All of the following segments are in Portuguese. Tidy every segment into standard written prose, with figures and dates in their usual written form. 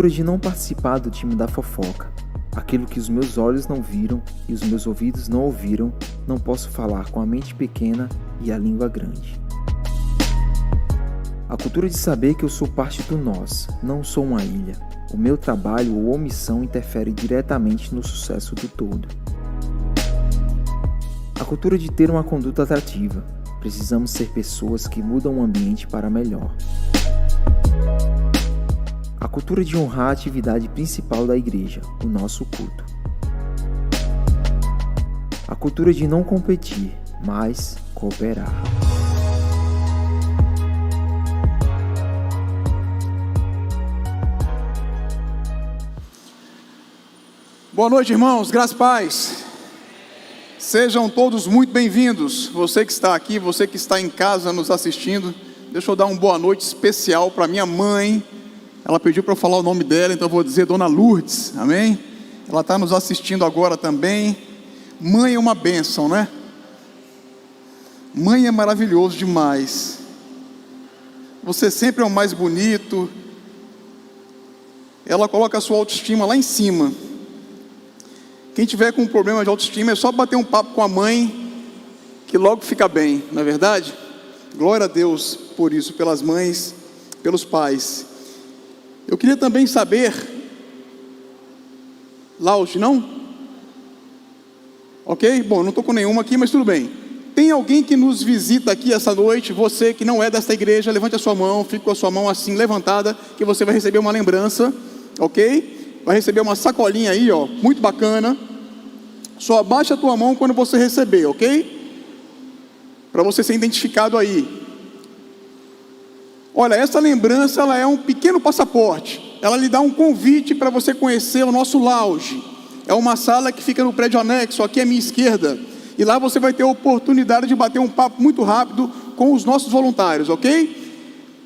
cultura de não participar do time da fofoca. Aquilo que os meus olhos não viram e os meus ouvidos não ouviram, não posso falar com a mente pequena e a língua grande. A cultura de saber que eu sou parte do nós, não sou uma ilha. O meu trabalho ou omissão interfere diretamente no sucesso do todo. A cultura de ter uma conduta atrativa. Precisamos ser pessoas que mudam o ambiente para melhor. A cultura de honrar a atividade principal da igreja, o nosso culto. A cultura de não competir, mas cooperar. Boa noite, irmãos, graças e paz. Sejam todos muito bem-vindos. Você que está aqui, você que está em casa nos assistindo. Deixa eu dar uma boa noite especial para minha mãe. Ela pediu para eu falar o nome dela, então eu vou dizer Dona Lourdes, amém? Ela está nos assistindo agora também. Mãe é uma bênção, né? Mãe é maravilhoso demais. Você sempre é o mais bonito. Ela coloca a sua autoestima lá em cima. Quem tiver com um problema de autoestima é só bater um papo com a mãe, que logo fica bem, não é verdade? Glória a Deus por isso, pelas mães, pelos pais. Eu queria também saber, Laude, não? Ok? Bom, não estou com nenhuma aqui, mas tudo bem. Tem alguém que nos visita aqui essa noite? Você que não é desta igreja, levante a sua mão, fique com a sua mão assim levantada, que você vai receber uma lembrança, ok? Vai receber uma sacolinha aí, ó, muito bacana. Só abaixa a tua mão quando você receber, ok? Para você ser identificado aí. Olha, essa lembrança, ela é um pequeno passaporte. Ela lhe dá um convite para você conhecer o nosso lounge. É uma sala que fica no prédio anexo, aqui à minha esquerda. E lá você vai ter a oportunidade de bater um papo muito rápido com os nossos voluntários, ok?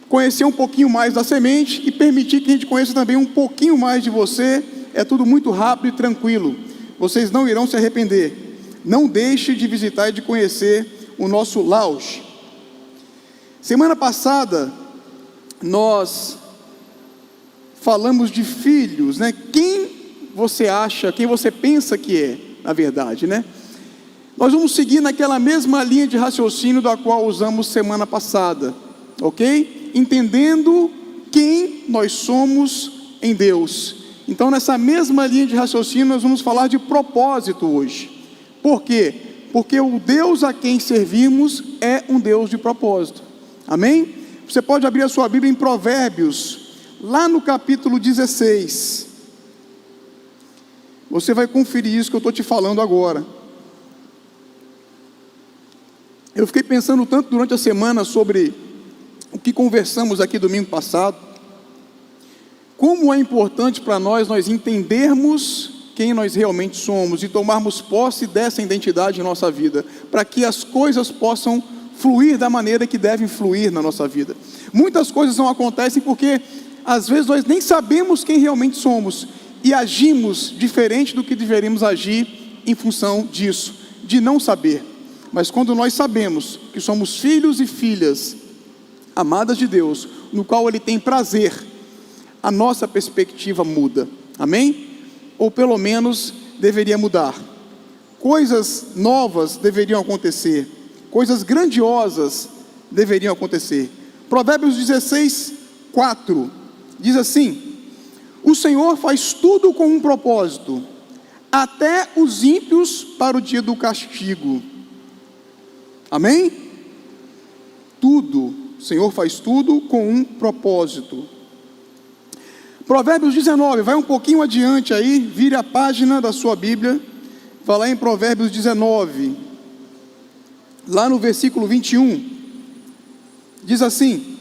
Conhecer um pouquinho mais da semente e permitir que a gente conheça também um pouquinho mais de você. É tudo muito rápido e tranquilo. Vocês não irão se arrepender. Não deixe de visitar e de conhecer o nosso lounge. Semana passada nós falamos de filhos, né? Quem você acha, quem você pensa que é, na verdade, né? Nós vamos seguir naquela mesma linha de raciocínio da qual usamos semana passada, ok? Entendendo quem nós somos em Deus. Então, nessa mesma linha de raciocínio, nós vamos falar de propósito hoje. Por quê? Porque o Deus a quem servimos é um Deus de propósito. Amém? Você pode abrir a sua Bíblia em Provérbios, lá no capítulo 16. Você vai conferir isso que eu estou te falando agora. Eu fiquei pensando tanto durante a semana sobre o que conversamos aqui domingo passado. Como é importante para nós entendermos quem nós realmente somos e tomarmos posse dessa identidade em nossa vida, para que as coisas possam fluir da maneira que devem fluir na nossa vida. Muitas coisas não acontecem porque às vezes nós nem sabemos quem realmente somos e agimos diferente do que deveríamos agir em função disso, de não saber. Mas quando nós sabemos que somos filhos e filhas amadas de Deus, no qual Ele tem prazer, a nossa perspectiva muda, amém? Ou pelo menos deveria mudar. Coisas novas deveriam acontecer, coisas grandiosas deveriam acontecer. Provérbios 16, 4, diz assim: o Senhor faz tudo com um propósito, até os ímpios para o dia do castigo. Amém? Tudo, o Senhor faz tudo com um propósito. Provérbios 19, vai um pouquinho adiante aí, vire a página da sua Bíblia, vai lá em Provérbios 19, lá no versículo 21, diz assim: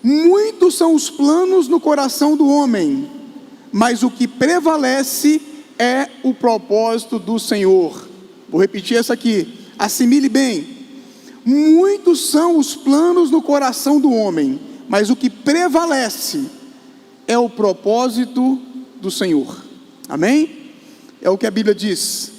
muitos são os planos no coração do homem, mas o que prevalece é o propósito do Senhor. Vou repetir essa aqui, assimile bem. Muitos são os planos no coração do homem, mas o que prevalece é o propósito do Senhor. Amém? É o que a Bíblia diz.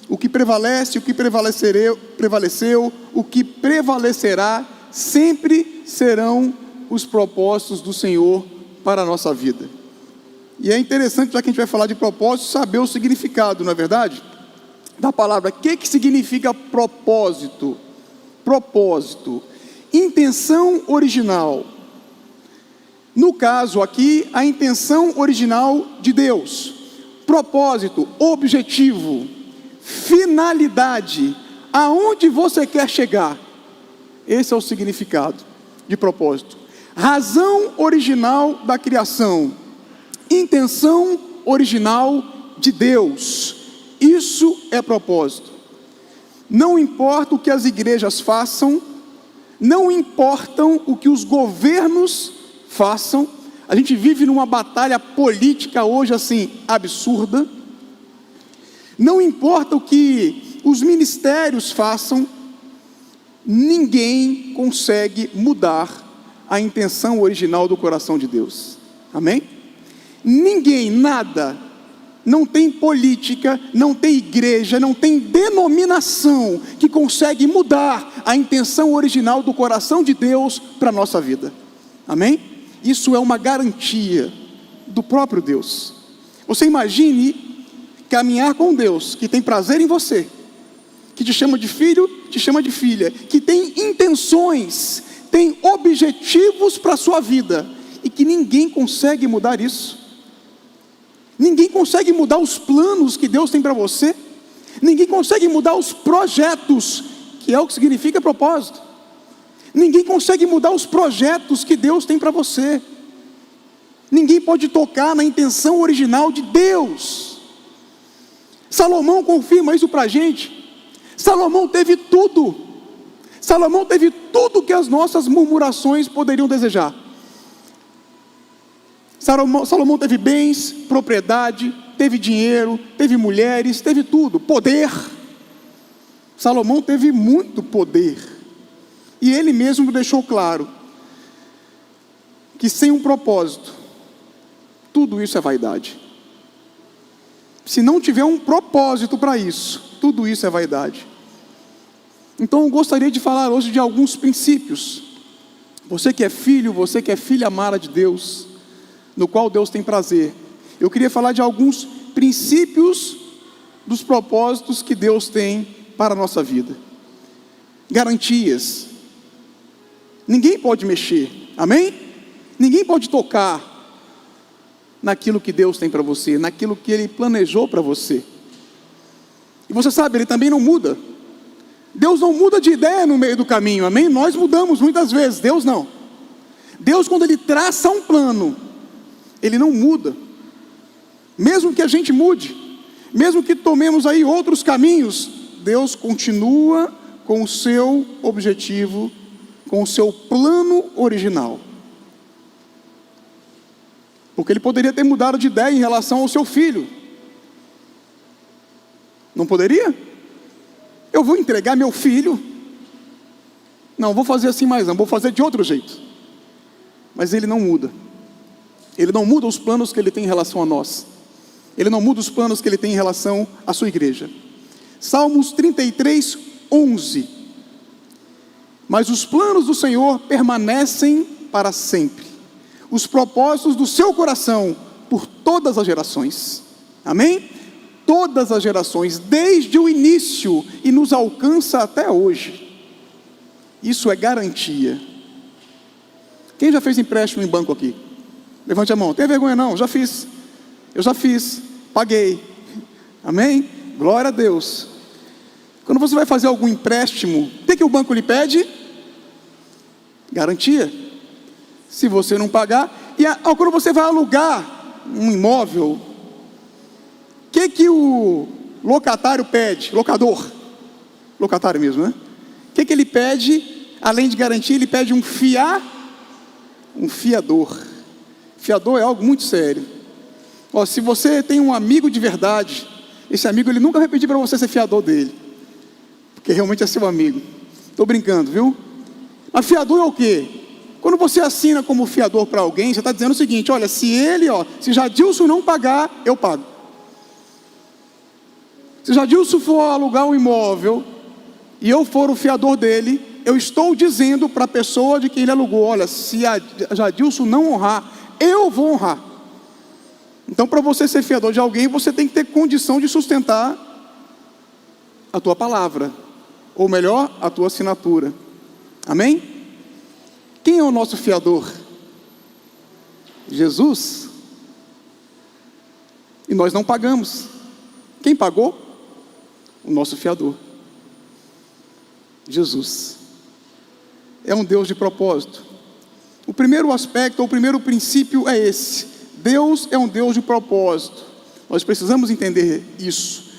O que prevalece, o que prevaleceu, o que prevalecerá, sempre serão os propósitos do Senhor para a nossa vida. E é interessante, já que a gente vai falar de propósito, saber o significado, não é verdade? Da palavra. O que significa propósito? Propósito. Intenção original. No caso aqui, a intenção original de Deus. Propósito, objetivo, finalidade. Aonde você quer chegar? Esse é o significado de propósito. Razão original da criação. Intenção original de Deus. Isso é propósito. Não importa o que as igrejas façam, não importam o que os governos façam. A gente vive numa batalha política hoje assim, absurda. Não importa o que os ministérios façam, ninguém consegue mudar a intenção original do coração de Deus. Amém? Ninguém, nada, não tem política, não tem igreja, não tem denominação que consegue mudar a intenção original do coração de Deus para a nossa vida. Amém? Isso é uma garantia do próprio Deus. Você imagine caminhar com Deus, que tem prazer em você, que te chama de filho, te chama de filha, que tem intenções, tem objetivos para a sua vida, e que ninguém consegue mudar isso. Ninguém consegue mudar os planos que Deus tem para você. Ninguém consegue mudar os projetos, que é o que significa propósito. Ninguém consegue mudar os projetos que Deus tem para você. Ninguém pode tocar na intenção original de Deus. Salomão confirma isso para a gente. Salomão teve tudo. Salomão teve tudo que as nossas murmurações poderiam desejar. Salomão teve bens, propriedade, teve dinheiro, teve mulheres, teve tudo, poder. Salomão teve muito poder. E ele mesmo deixou claro que sem um propósito, tudo isso é vaidade. Se não tiver um propósito para isso, tudo isso é vaidade. Então eu gostaria de falar hoje de alguns princípios. Você que é filho, você que é filha amada de Deus, no qual Deus tem prazer. Eu queria falar de alguns princípios dos propósitos que Deus tem para a nossa vida. Garantias. Ninguém pode mexer, amém? Ninguém pode tocar naquilo que Deus tem para você, naquilo que Ele planejou para você. E você sabe, Ele também não muda. Deus não muda de ideia no meio do caminho, amém? Nós mudamos muitas vezes, Deus não. Deus, quando Ele traça um plano, Ele não muda. Mesmo que a gente mude, mesmo que tomemos aí outros caminhos, Deus continua com o seu objetivo, com o seu plano original. Porque Ele poderia ter mudado de ideia em relação ao seu filho. Não poderia? Eu vou entregar meu filho? Não, vou fazer assim mais não, vou fazer de outro jeito. Mas Ele não muda. Ele não muda os planos que Ele tem em relação a nós. Ele não muda os planos que Ele tem em relação à sua igreja. Salmos 33, 11. Mas os planos do Senhor permanecem para sempre. Os propósitos do seu coração por todas as gerações. Amém? Todas as gerações, desde o início, e nos alcança até hoje. Isso é garantia. Quem já fez empréstimo em banco aqui? Levante a mão. Tem vergonha não? Já fiz. Eu já fiz. Paguei. Amém? Glória a Deus. Quando você vai fazer algum empréstimo, o que o banco lhe pede? Garantia. Se você não pagar, quando você vai alugar um imóvel, o que o locatário pede? Locatário mesmo, né? O que ele pede? Além de garantia, ele pede um fiador. Fiador é algo muito sério. Se você tem um amigo de verdade, esse amigo ele nunca vai pedir para você ser fiador dele, porque realmente é seu amigo. Estou brincando, viu? Mas fiador é o quê? Quando você assina como fiador para alguém, você está dizendo o seguinte: olha, se Jadilson não pagar, eu pago. Se Jadilson for alugar um imóvel e eu for o fiador dele, eu estou dizendo para a pessoa de quem ele alugou: olha, se a Jadilson não honrar, eu vou honrar. Então, para você ser fiador de alguém, você tem que ter condição de sustentar a tua palavra, ou melhor, a tua assinatura. Amém? Quem é o nosso fiador? Jesus. E nós não pagamos. Quem pagou? O nosso fiador, Jesus. É um Deus de propósito. O primeiro aspecto, ou o primeiro princípio é esse: Deus é um Deus de propósito. Nós precisamos entender isso.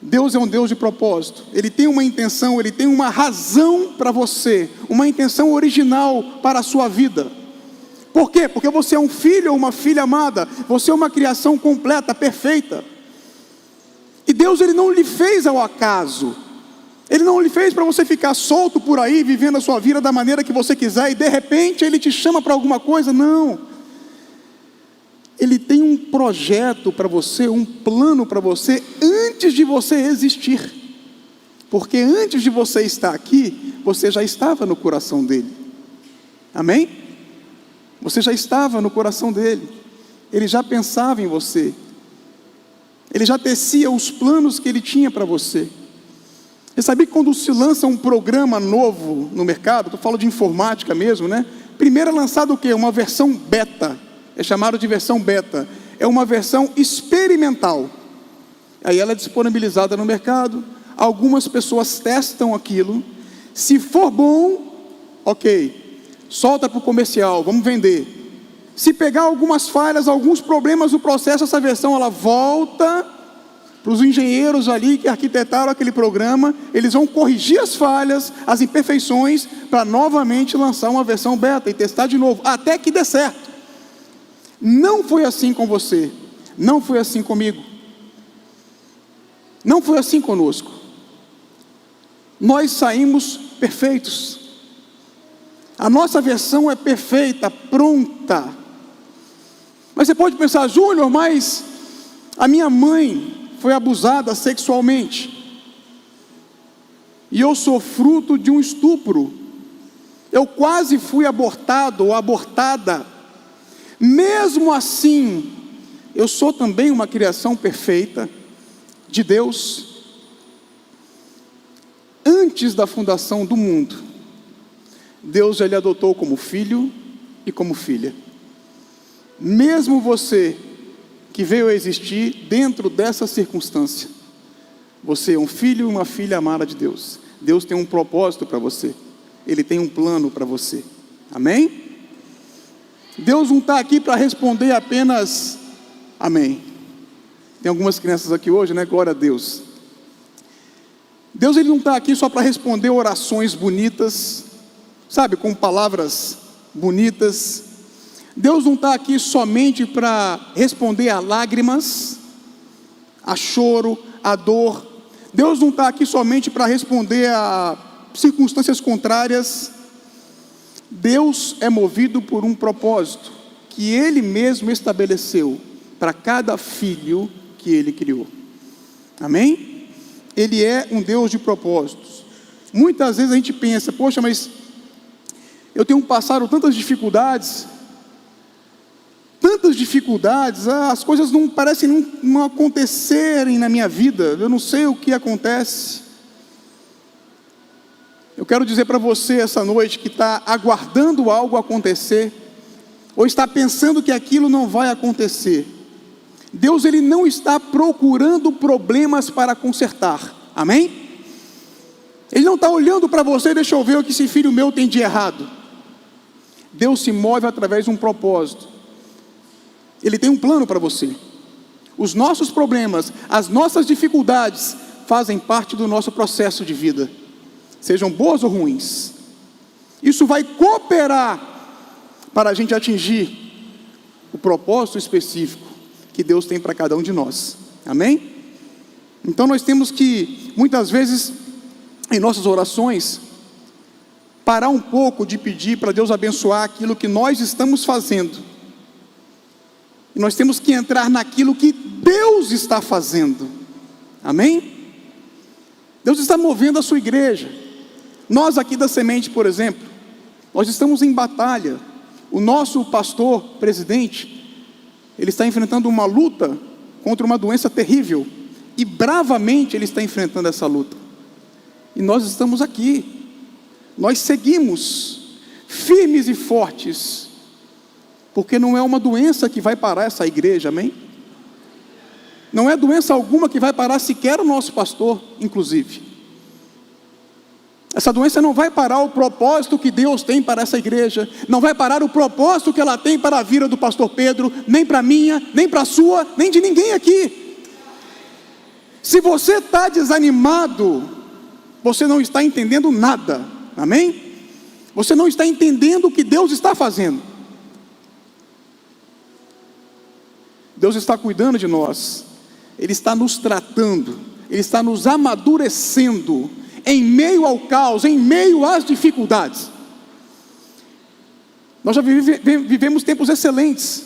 Deus é um Deus de propósito. Ele tem uma intenção, Ele tem uma razão para você, uma intenção original para a sua vida. Por quê? Porque você é um filho ou uma filha amada, você é uma criação completa, perfeita. E Deus, Ele não lhe fez ao acaso. Ele não lhe fez para você ficar solto por aí, vivendo a sua vida da maneira que você quiser, e de repente Ele te chama para alguma coisa. Não. Ele tem um projeto para você, um plano para você, antes de você existir. Porque antes de você estar aqui, você já estava no coração dEle. Amém? Você já estava no coração dEle. Ele já pensava em você. Ele já tecia os planos que Ele tinha para você. Você sabia que quando se lança um programa novo no mercado, eu falo de informática mesmo, né? Primeiro é lançado o quê? Uma versão beta. É chamado de versão beta. É uma versão experimental. Aí ela é disponibilizada no mercado. Algumas pessoas testam aquilo. Se for bom, ok, solta para o comercial, vamos vender. Se pegar algumas falhas, alguns problemas no processo, essa versão ela volta para os engenheiros ali que arquitetaram aquele programa. Eles vão corrigir as falhas, as imperfeições, para novamente lançar uma versão beta e testar de novo, até que dê certo. Não foi assim com você, não foi assim comigo, não foi assim conosco. Nós saímos perfeitos. A nossa versão é perfeita, pronta. Mas você pode pensar: Júnior, mas a minha mãe foi abusada sexualmente, e eu sou fruto de um estupro, eu quase fui abortado ou abortada. Mesmo assim, eu sou também uma criação perfeita de Deus. Antes da fundação do mundo, Deus já lhe adotou como filho e como filha. Mesmo você que veio a existir dentro dessa circunstância, você é um filho e uma filha amada de Deus. Deus tem um propósito para você. Ele tem um plano para você. Amém? Deus não está aqui para responder apenas amém. Tem algumas crianças aqui hoje, né? Glória a Deus. Deus, Ele não está aqui só para responder orações bonitas, sabe, com palavras bonitas. Deus não está aqui somente para responder a lágrimas, a choro, a dor. Deus não está aqui somente para responder a circunstâncias contrárias. Deus é movido por um propósito que Ele mesmo estabeleceu para cada filho que Ele criou. Amém? Ele é um Deus de propósitos. Muitas vezes a gente pensa: poxa, mas eu tenho passado tantas dificuldades, as coisas não parecem não acontecerem na minha vida, eu não sei o que acontece. Eu quero dizer para você essa noite que está aguardando algo acontecer, ou está pensando que aquilo não vai acontecer. Deus, Ele não está procurando problemas para consertar. Amém? Ele não está olhando para você: deixa eu ver o que esse filho meu tem de errado. Deus se move através de um propósito. Ele tem um plano para você. Os nossos problemas, as nossas dificuldades fazem parte do nosso processo de vida, sejam boas ou ruins. Isso vai cooperar para a gente atingir o propósito específico que Deus tem para cada um de nós. Amém? Então nós temos que, muitas vezes, em nossas orações, parar um pouco de pedir para Deus abençoar aquilo que nós estamos fazendo. E nós temos que entrar naquilo que Deus está fazendo. Amém? Deus está movendo a sua igreja. Nós aqui da Semente, por exemplo, nós estamos em batalha. O nosso pastor, presidente, Ele está enfrentando uma luta contra uma doença terrível, e bravamente ele está enfrentando essa luta. E nós estamos aqui, nós seguimos firmes e fortes, porque não é uma doença que vai parar essa igreja, amém? Não é doença alguma que vai parar sequer o nosso pastor, inclusive. Essa doença não vai parar o propósito que Deus tem para essa igreja, não vai parar o propósito que ela tem para a vida do pastor Pedro, nem para a minha, nem para a sua, nem de ninguém aqui. Se você está desanimado, você não está entendendo nada, amém? Você não está entendendo o que Deus está fazendo. Deus está cuidando de nós, Ele está nos tratando, Ele está nos amadurecendo, em meio ao caos, em meio às dificuldades. Nós já vivemos tempos excelentes.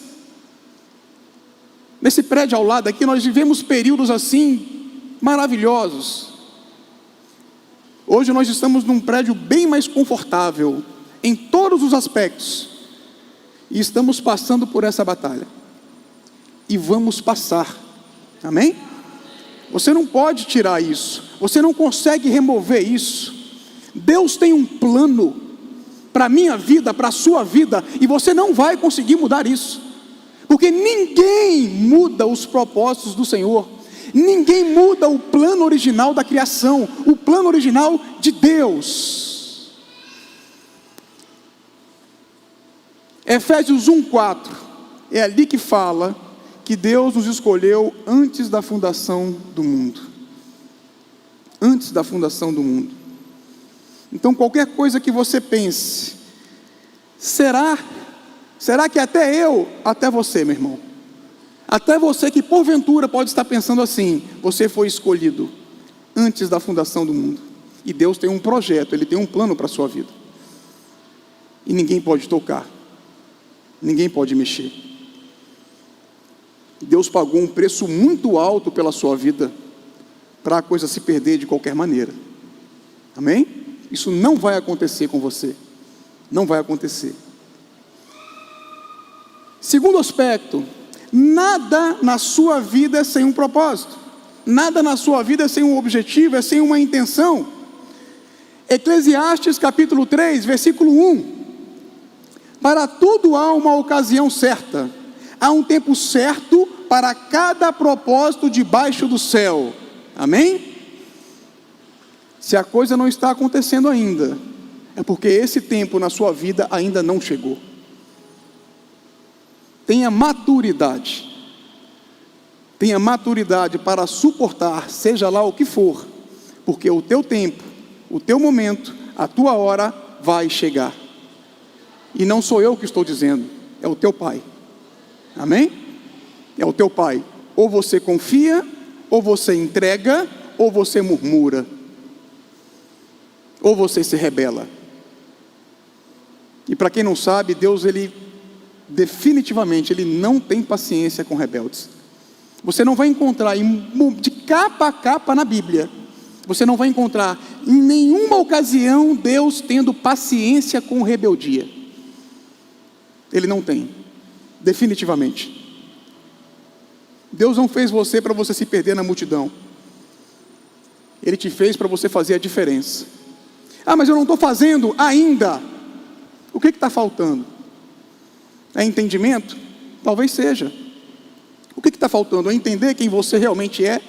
Nesse prédio ao lado aqui, nós vivemos períodos assim, maravilhosos. Hoje nós estamos num prédio bem mais confortável, em todos os aspectos, e estamos passando por essa batalha, e vamos passar, amém? Você não pode tirar isso, você não consegue remover isso. Deus tem um plano para a minha vida, para a sua vida, e você não vai conseguir mudar isso, porque ninguém muda os propósitos do Senhor, ninguém muda o plano original da criação, o plano original de Deus. Efésios 1:4, é ali que fala que Deus nos escolheu antes da fundação do mundo. Antes da fundação do mundo. Então qualquer coisa que você pense, será que até você, meu irmão, até você que porventura pode estar pensando assim, você foi escolhido antes da fundação do mundo, e Deus tem um projeto, Ele tem um plano para a sua vida, e ninguém pode tocar, ninguém pode mexer. Deus pagou um preço muito alto pela sua vida, para a coisa se perder de qualquer maneira, amém? Isso não vai acontecer com você, não vai acontecer. Segundo aspecto, nada na sua vida é sem um propósito, nada na sua vida é sem um objetivo, é sem uma intenção. Eclesiastes capítulo 3, versículo 1, para tudo há uma ocasião certa, há um tempo certo para cada propósito debaixo do céu, amém? Se a coisa não está acontecendo ainda, é porque esse tempo na sua vida ainda não chegou. Tenha maturidade para suportar, seja lá o que for, porque o teu tempo, o teu momento, a tua hora vai chegar, e não sou eu que estou dizendo, é o teu Pai, amém? É o teu Pai. Ou você confia, ou você entrega, ou você murmura, ou você se rebela. E para quem não sabe, Deus, Ele definitivamente, Ele não tem paciência com rebeldes. Você não vai encontrar de capa a capa na Bíblia, você não vai encontrar em nenhuma ocasião Deus tendo paciência com rebeldia. Ele não tem, definitivamente. Deus não fez você para você se perder na multidão, Ele te fez para você fazer a diferença. Ah, mas eu não estou fazendo ainda. O que está faltando? É entendimento? Talvez seja. O que está faltando? É entender quem você realmente é?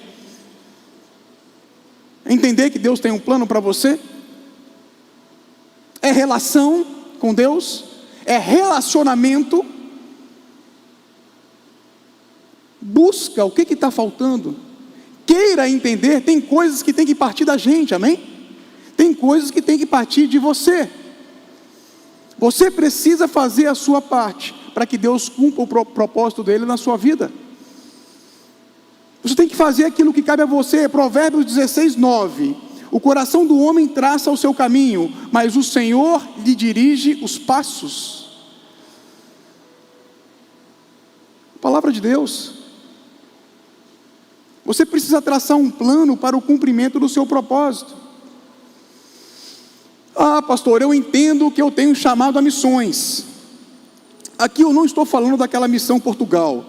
É entender que Deus tem um plano para você? É relação com Deus? É relacionamento? Busca o que está faltando. Queira entender, tem coisas que tem que partir da gente, amém? Tem coisas que tem que partir de você. Você precisa fazer a sua parte, para que Deus cumpra o propósito dele na sua vida. Você tem que fazer aquilo que cabe a você. Provérbios 16:9, o coração do homem traça o seu caminho, mas o Senhor lhe dirige os passos. Palavra de Deus. Você precisa traçar um plano para o cumprimento do seu propósito. Ah, pastor, eu entendo que eu tenho chamado a missões. Aqui eu não estou falando daquela missão Portugal.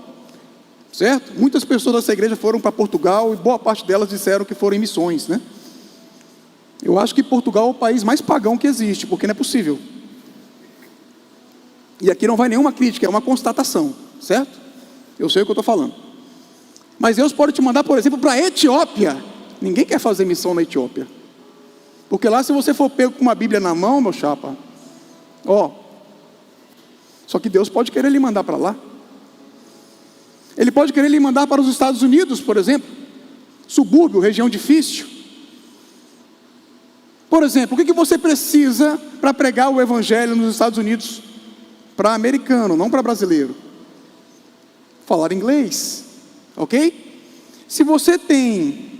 certo? Muitas pessoas dessa igreja foram para Portugal e boa parte delas disseram que foram em missões, né? Eu acho que Portugal é o país mais pagão que existe, porque não é possível. E aqui não vai nenhuma crítica, é uma constatação, certo? Eu sei o que eu estou falando. Mas Deus pode te mandar, por exemplo, para a Etiópia. Ninguém quer fazer missão na Etiópia. Porque lá, se você for pego com uma Bíblia na mão, meu chapa, só que Deus pode querer lhe mandar para lá. Ele pode querer lhe mandar para os Estados Unidos, por exemplo, subúrbio, região difícil. Por exemplo, o que você precisa para pregar o Evangelho nos Estados Unidos? Para americano, não para brasileiro. Falar inglês, ok? Se você tem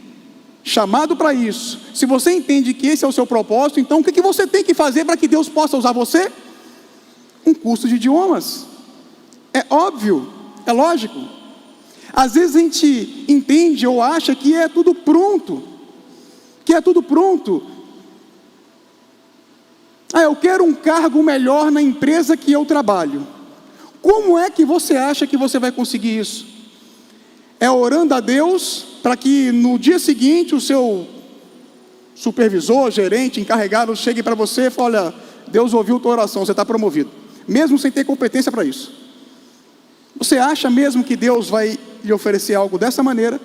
chamado para isso, se você entende que esse é o seu propósito, então o que você tem que fazer para que Deus possa usar você? Um curso de idiomas. É óbvio, é lógico. Às vezes a gente entende ou acha que é tudo pronto. Eu quero um cargo melhor na empresa que eu trabalho. Como é que você acha que você vai conseguir isso? É orando a Deus para que no dia seguinte o seu supervisor, gerente, encarregado chegue para você e fale: olha, Deus ouviu tua oração, você está promovido, mesmo sem ter competência para isso. Você acha mesmo que Deus vai lhe oferecer algo dessa maneira?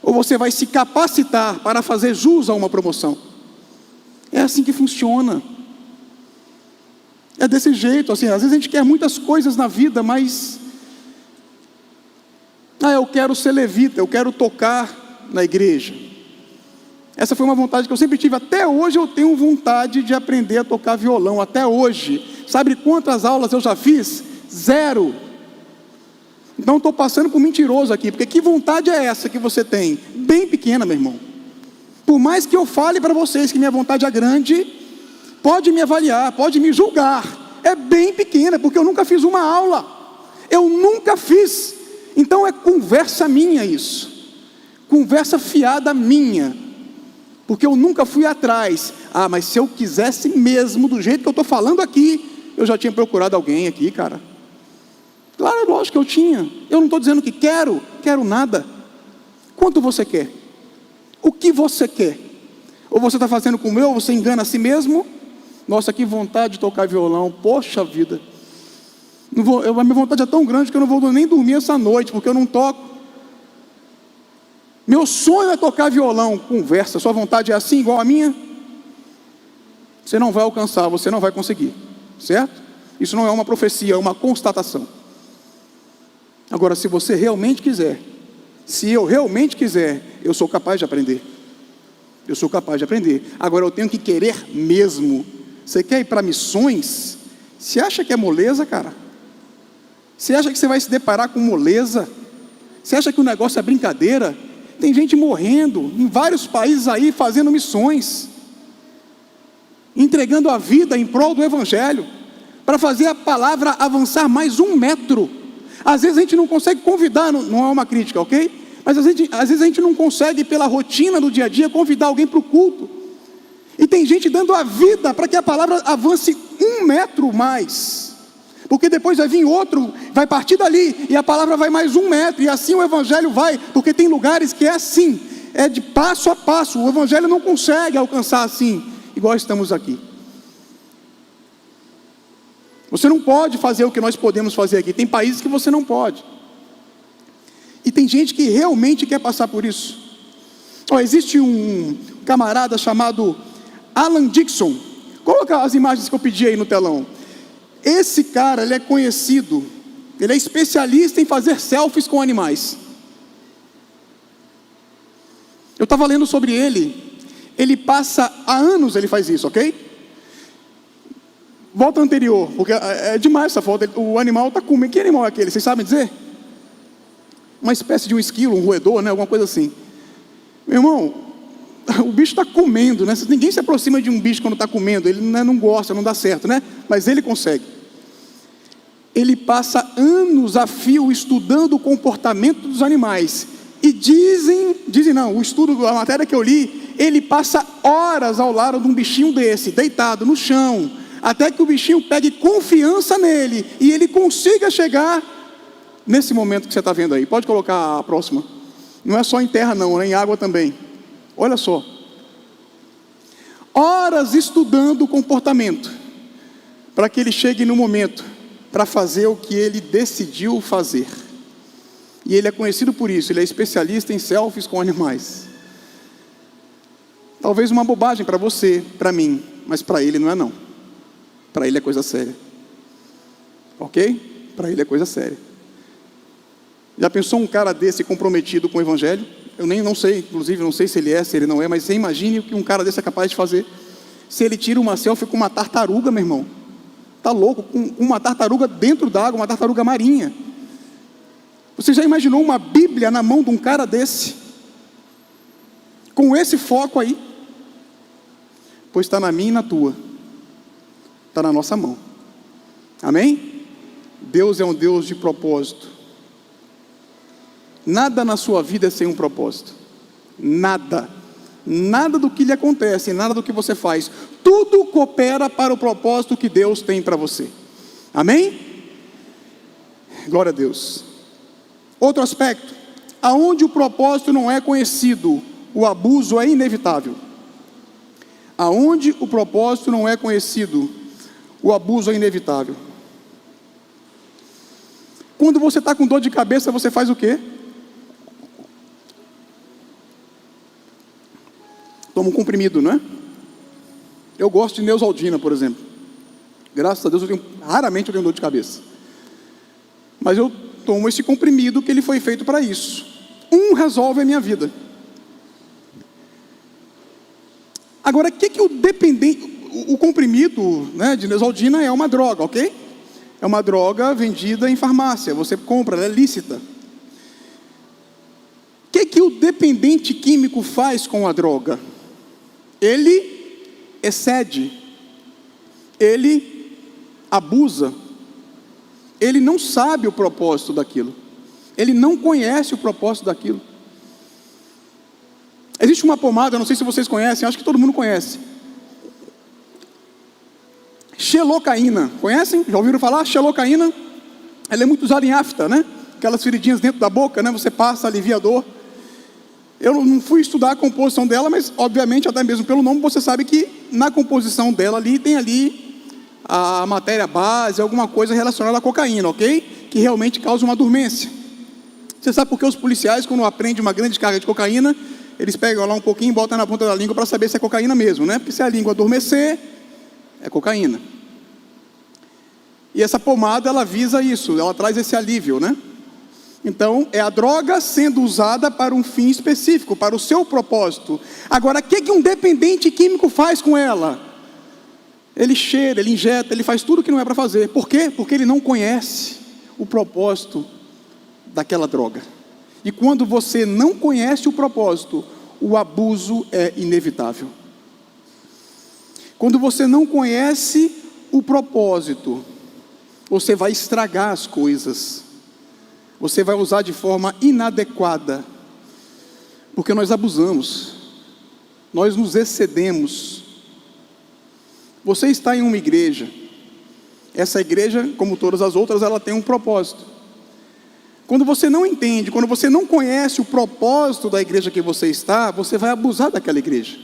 Ou você vai se capacitar para fazer jus a uma promoção? É assim que funciona. É desse jeito, assim, às vezes a gente quer muitas coisas na vida, mas eu quero ser levita, eu quero tocar na igreja. Essa foi uma vontade que eu sempre tive. Até hoje eu tenho vontade de aprender a tocar violão, até hoje. Sabe quantas aulas eu já fiz? 0. Então estou passando por mentiroso aqui, porque que vontade é essa que você tem? Bem pequena, meu irmão. Por mais que eu fale para vocês que minha vontade é grande, pode me avaliar, pode me julgar, é bem pequena, porque eu nunca fiz uma aula, eu nunca fiz. Então é conversa minha isso, conversa fiada minha, porque eu nunca fui atrás. Mas se eu quisesse mesmo, do jeito que eu estou falando aqui, eu já tinha procurado alguém aqui, cara. Claro, lógico que eu tinha. Eu não estou dizendo que quero nada. Quanto você quer? O que você quer? Ou você está fazendo como eu, você engana a si mesmo? Nossa, que vontade de tocar violão, poxa vida. A minha vontade é tão grande que eu não vou nem dormir essa noite, porque eu não toco. Meu sonho é tocar violão. Conversa, sua vontade é assim, igual a minha? Você não vai alcançar, você não vai conseguir, certo? Isso não é uma profecia, é uma constatação. Agora, se você realmente quiser, se eu realmente quiser, eu sou capaz de aprender. Eu sou capaz de aprender. Agora eu tenho que querer mesmo. Você quer ir para missões? Você acha que é moleza, cara? Você acha que você vai se deparar com moleza? Você acha que o negócio é brincadeira? Tem gente morrendo em vários países aí fazendo missões, entregando a vida em prol do Evangelho, para fazer a palavra avançar mais 1 metro. Às vezes a gente não consegue convidar, não é uma crítica, ok? Mas às vezes a gente não consegue, pela rotina do dia a dia, convidar alguém para o culto. E tem gente dando a vida para que a palavra avance 1 metro mais. Porque depois vai vir outro, vai partir dali, e a palavra vai mais 1 metro, e assim o Evangelho vai. Porque tem lugares que é assim, é de passo a passo. O Evangelho não consegue alcançar assim, igual estamos aqui. Você não pode fazer o que nós podemos fazer aqui. Tem países que você não pode. E tem gente que realmente quer passar por isso. Existe um camarada chamado Alan Dixon. Coloca as imagens que eu pedi aí no telão. Esse cara, ele é conhecido, ele é especialista em fazer selfies com animais. Eu estava lendo sobre ele. Ele passa há anos, ele faz isso, ok? Volta anterior, porque é demais essa foto. O animal está comendo. Que animal é aquele? Vocês sabem dizer? Uma espécie de um esquilo, um roedor, né? Alguma coisa assim. Meu irmão, o bicho está comendo, né? Ninguém se aproxima de um bicho quando está comendo. Ele não gosta, não dá certo, né? Mas ele consegue. Ele passa anos a fio estudando o comportamento dos animais. E dizem não, o estudo, a matéria que eu li, ele passa horas ao lado de um bichinho desse, deitado no chão, até que o bichinho pegue confiança nele e ele consiga chegar nesse momento que você está vendo aí. Pode colocar a próxima. Não é só em terra não, é em água também. Olha só. Horas estudando o comportamento, para que ele chegue no momento, para fazer o que ele decidiu fazer. E ele é conhecido por isso, ele é especialista em selfies com animais. Talvez uma bobagem para você, para mim, mas para ele não é não. Para ele é coisa séria. Ok? Para ele é coisa séria. Já pensou um cara desse comprometido com o evangelho? Eu nem não sei, inclusive não sei se ele é, se ele não é, mas você imagine o que um cara desse é capaz de fazer. Se ele tira uma selfie com uma tartaruga, meu irmão. Tá louco, com uma tartaruga dentro d'água, uma tartaruga marinha. Você já imaginou uma Bíblia na mão de um cara desse? Com esse foco aí? Pois está na minha e na tua. Está na nossa mão. Amém? Deus é um Deus de propósito. Nada na sua vida é sem um propósito. Nada. Nada do que lhe acontece, nada do que você faz. Tudo coopera para o propósito que Deus tem para você. Amém? Glória a Deus. Outro aspecto. Aonde o propósito não é conhecido, o abuso é inevitável. Aonde o propósito não é conhecido, o abuso é inevitável. Quando você está com dor de cabeça, você faz o quê? Toma um comprimido, não é? Eu gosto de Neosaldina, por exemplo. Graças a Deus, raramente eu tenho dor de cabeça. Mas eu tomo esse comprimido que ele foi feito para isso. Resolve a minha vida. Agora, o comprimido, né, de Neosaldina é uma droga, ok? É uma droga vendida em farmácia, você compra, ela é lícita. O que o dependente químico faz com a droga? Ele excede, ele abusa, ele não sabe o propósito daquilo, ele não conhece o propósito daquilo. Existe uma pomada, não sei se vocês conhecem, acho que todo mundo conhece. Xelocaína, conhecem? Já ouviram falar? Xelocaína, ela é muito usada em afta, né? Aquelas feridinhas dentro da boca, né? Você passa, alivia a dor. Eu não fui estudar a composição dela, mas obviamente até mesmo pelo nome você sabe que na composição dela ali tem ali a matéria base, alguma coisa relacionada à cocaína, ok? Que realmente causa uma dormência. Você sabe por que os policiais, quando aprendem uma grande carga de cocaína, eles pegam lá um pouquinho e botam na ponta da língua para saber se é cocaína mesmo, né? Porque se a língua adormecer, é cocaína. E essa pomada, ela visa isso, ela traz esse alívio, né? Então, é a droga sendo usada para um fim específico, para o seu propósito. Agora, o que um dependente químico faz com ela? Ele cheira, ele injeta, ele faz tudo o que não é para fazer. Por quê? Porque ele não conhece o propósito daquela droga. E quando você não conhece o propósito, o abuso é inevitável. Quando você não conhece o propósito, você vai estragar as coisas. Você vai usar de forma inadequada, porque nós abusamos, nós nos excedemos. Você está em uma igreja, essa igreja, como todas as outras, ela tem um propósito. Quando você não entende, quando você não conhece o propósito da igreja que você está, você vai abusar daquela igreja.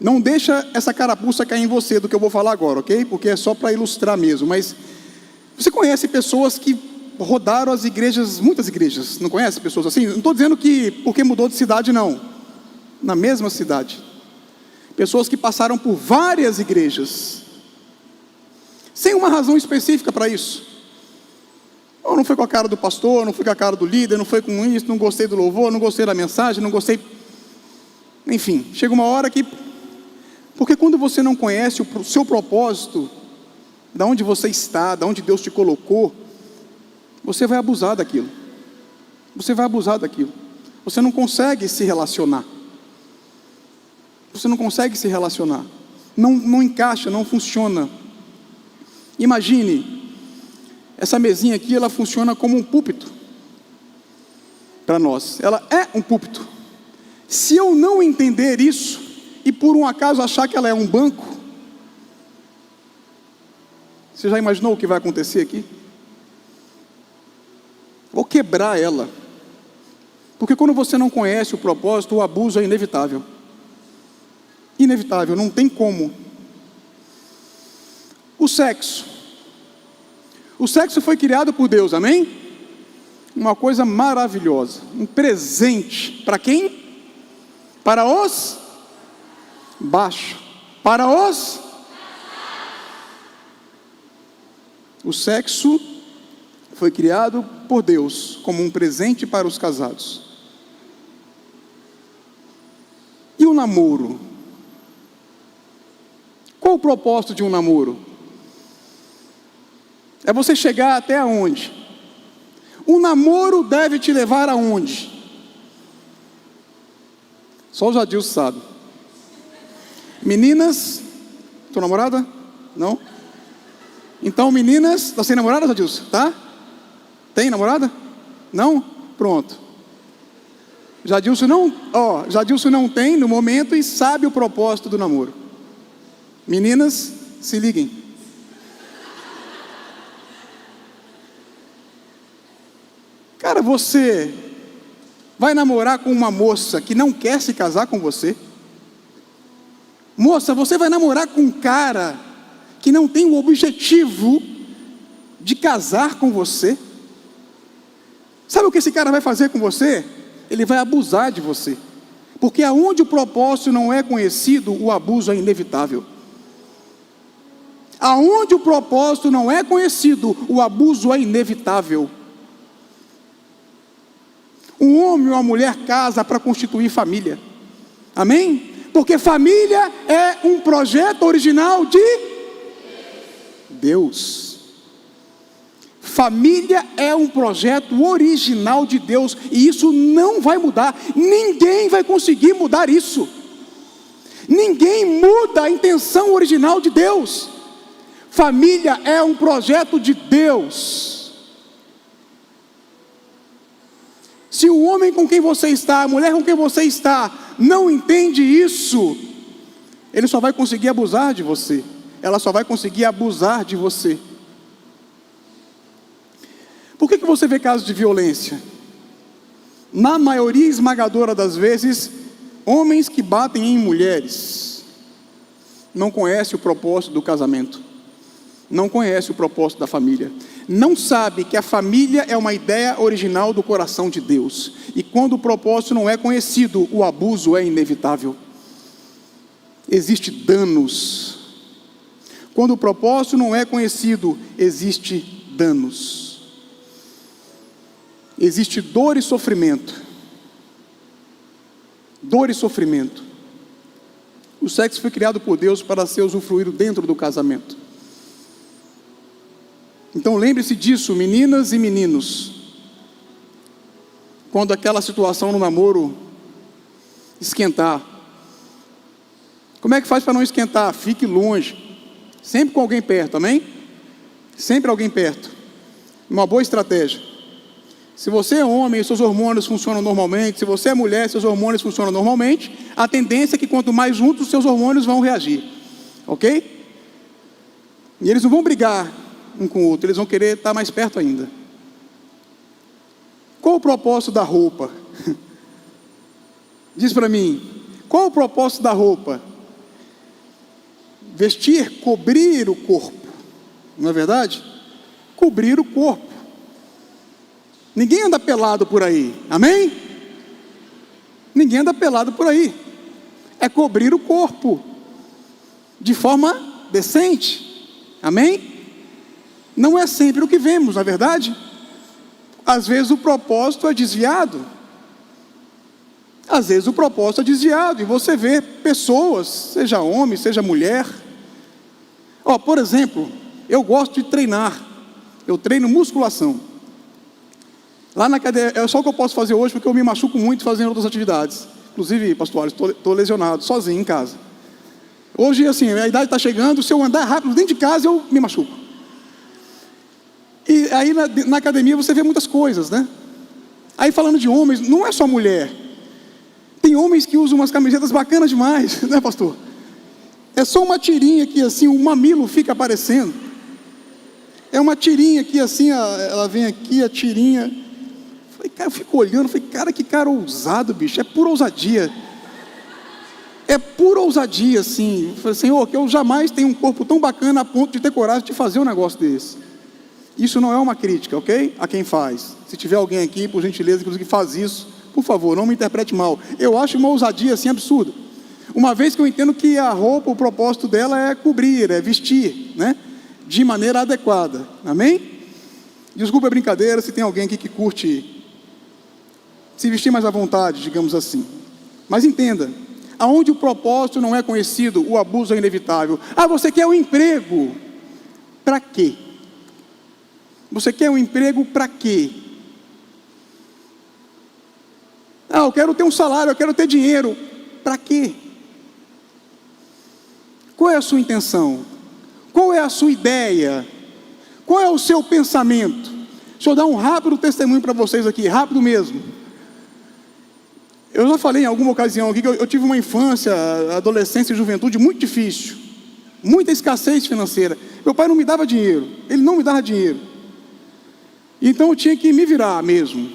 Não deixa essa carapuça cair em você do que eu vou falar agora, ok? Porque é só para ilustrar mesmo, mas você conhece pessoas que rodaram as igrejas, muitas igrejas, não conhece pessoas assim? Não estou dizendo que porque mudou de cidade, não. Na mesma cidade. Pessoas que passaram por várias igrejas, sem uma razão específica para isso. Ou não foi com a cara do pastor, não foi com a cara do líder, não foi com isso, não gostei do louvor, não gostei da mensagem, não gostei. Enfim, chega uma hora que... Porque quando você não conhece o seu propósito, da onde você está, da onde Deus te colocou, você vai abusar daquilo. Você vai abusar daquilo. Você não consegue se relacionar. Você não consegue se relacionar. Não encaixa, não funciona. Imagine, essa mesinha aqui, ela funciona como um púlpito para nós. Ela é um púlpito. Se eu não entender isso, e por um acaso achar que ela é um banco, você já imaginou o que vai acontecer aqui? quebrar ela. Porque quando você não conhece o propósito, o abuso é inevitável. Inevitável, não tem como. O sexo. O sexo foi criado por Deus, amém? Uma coisa maravilhosa, um presente. Para quem? Para os baixos. Para os... O sexo foi criado por Deus como um presente para os casados. E o namoro? Qual o propósito de um namoro? É você chegar até onde? O namoro deve te levar aonde? Só o Jadilson sabe. Meninas, tua namorada? Não? Então, meninas, tá sem namorada, Jadilson? Tá? Tem namorada? Não? Pronto. Jadilson não tem no momento e sabe o propósito do namoro. Meninas, se liguem. Cara, você vai namorar com uma moça que não quer se casar com você? Moça, você vai namorar com um cara que não tem o objetivo de casar com você? Sabe o que esse cara vai fazer com você? Ele vai abusar de você. Porque aonde o propósito não é conhecido, o abuso é inevitável. Aonde o propósito não é conhecido, o abuso é inevitável. Um homem ou uma mulher casa para constituir família. Amém? Porque família é um projeto original de Deus. Família é um projeto original de Deus. E isso não vai mudar. Ninguém vai conseguir mudar isso. Ninguém muda a intenção original de Deus. Família é um projeto de Deus. Se o homem com quem você está, a mulher com quem você está, não entende isso, ele só vai conseguir abusar de você. Ela só vai conseguir abusar de você. Por que você vê casos de violência? Na maioria esmagadora das vezes, homens que batem em mulheres não conhecem o propósito do casamento, não conhecem o propósito da família, não sabe que a família é uma ideia original do coração de Deus, e quando o propósito não é conhecido, o abuso é inevitável. Existe danos. Quando o propósito não é conhecido, existe danos. Existe dor e sofrimento. Dor e sofrimento. O sexo foi criado por Deus para ser usufruído dentro do casamento. Então lembre-se disso, meninas e meninos. Quando aquela situação no namoro esquentar, como é que faz para não esquentar? Fique longe, sempre com alguém perto, amém? Sempre alguém perto. Uma boa estratégia. Se você é homem, seus hormônios funcionam normalmente. Se você é mulher, seus hormônios funcionam normalmente. A tendência é que quanto mais juntos, seus hormônios vão reagir, ok? E eles não vão brigar um com o outro, eles vão querer estar mais perto ainda. Qual o propósito da roupa? Diz para mim, qual o propósito da roupa? Vestir, cobrir o corpo, não é verdade? Cobrir o corpo. Ninguém anda pelado por aí, amém? Ninguém anda pelado por aí. É cobrir o corpo de forma decente, amém? Não é sempre o que vemos, não é verdade? Às vezes o propósito é desviado. Às vezes o propósito é desviado, e você vê pessoas, seja homem, seja mulher. Por exemplo, eu gosto de treinar. Eu treino musculação. Lá na academia, é só o que eu posso fazer hoje, porque eu me machuco muito fazendo outras atividades. Inclusive, pastor, estou lesionado, sozinho em casa. Hoje, assim, a idade está chegando, se eu andar rápido dentro de casa, eu me machuco. E aí na academia você vê muitas coisas, né? Aí falando de homens, não é só mulher. Tem homens que usam umas camisetas bacanas demais, né, pastor? É só uma tirinha aqui assim, o mamilo fica aparecendo. É uma tirinha aqui assim, ela vem aqui, a tirinha. Cara, eu fico olhando, falei, cara, que cara ousado, bicho, é pura ousadia. É pura ousadia, assim. Eu falei, Senhor, que eu jamais tenho um corpo tão bacana a ponto de ter coragem de fazer um negócio desse. Isso não é uma crítica, ok? A quem faz. Se tiver alguém aqui, por gentileza, inclusive, que faz isso, por favor, não me interprete mal. Eu acho uma ousadia assim absurda. Uma vez que eu entendo que a roupa, o propósito dela é cobrir, é vestir, né? De maneira adequada. Amém? Desculpa a brincadeira, se tem alguém aqui que curte se vestir mais à vontade, digamos assim. Mas entenda, aonde o propósito não é conhecido, o abuso é inevitável. Ah, você quer um emprego? Para quê? Você quer um emprego para quê? Ah, eu quero ter um salário, eu quero ter dinheiro. Para quê? Qual é a sua intenção? Qual é a sua ideia? Qual é o seu pensamento? Deixa eu dar um rápido testemunho para vocês aqui, rápido mesmo. Eu já falei em alguma ocasião aqui que eu tive uma infância, adolescência e juventude muito difícil. Muita escassez financeira. Meu pai não me dava dinheiro. Ele não me dava dinheiro. Então eu tinha que me virar mesmo.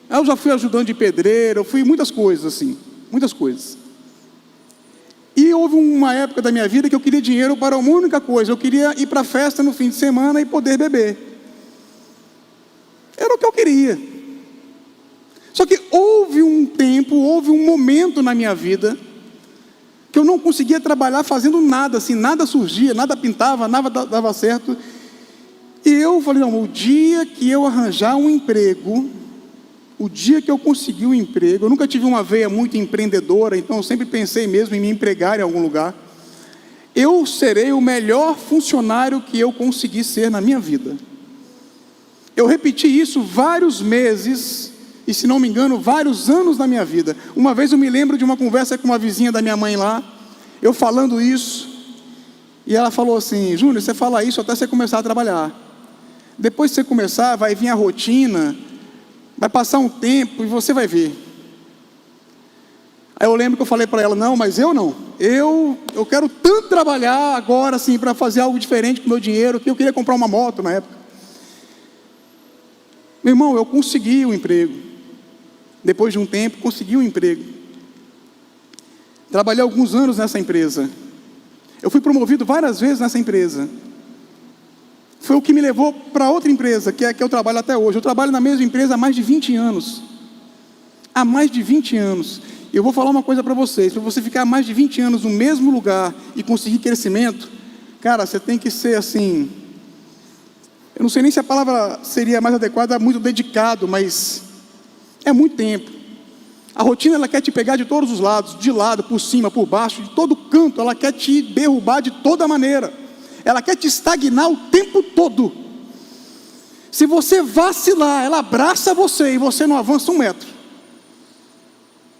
Aí eu já fui ajudante de pedreiro, eu fui muitas coisas assim, muitas coisas. E houve uma época da minha vida que eu queria dinheiro para uma única coisa, eu queria ir para a festa no fim de semana e poder beber. Era o que eu queria. Só que houve um tempo, houve um momento na minha vida que eu não conseguia trabalhar fazendo nada, assim, nada surgia, nada pintava, nada dava certo. E eu falei, não, o dia que eu arranjar um emprego, o dia que eu conseguir um emprego, eu nunca tive uma veia muito empreendedora, então eu sempre pensei mesmo em me empregar em algum lugar, eu serei o melhor funcionário que eu conseguir ser na minha vida. Eu repeti isso vários meses, e se não me engano, vários anos da minha vida. Uma vez eu me lembro de uma conversa com uma vizinha da minha mãe lá, eu falando isso, e ela falou assim, Júnior, você fala isso até você começar a trabalhar. Depois que você começar, vai vir a rotina, vai passar um tempo e você vai ver. Aí eu lembro que eu falei para ela, não, mas eu não. Eu quero tanto trabalhar agora, assim, para fazer algo diferente com o meu dinheiro, que eu queria comprar uma moto na época. Meu irmão, eu consegui um emprego. Depois de um tempo, consegui um emprego. Trabalhei alguns anos nessa empresa. Eu fui promovido várias vezes nessa empresa. Foi o que me levou para outra empresa, que é a que eu trabalho até hoje. Eu trabalho na mesma empresa há mais de 20 anos. Há mais de 20 anos. E eu vou falar uma coisa para vocês. Para você ficar mais de 20 anos no mesmo lugar e conseguir crescimento, cara, você tem que ser assim... Eu não sei nem se a palavra seria mais adequada, muito dedicado, mas é muito tempo. A rotina, ela quer te pegar de todos os lados, de lado, por cima, por baixo, de todo canto. Ela quer te derrubar de toda maneira. Ela quer te estagnar o tempo todo. Se você vacilar, ela abraça você e você não avança um metro.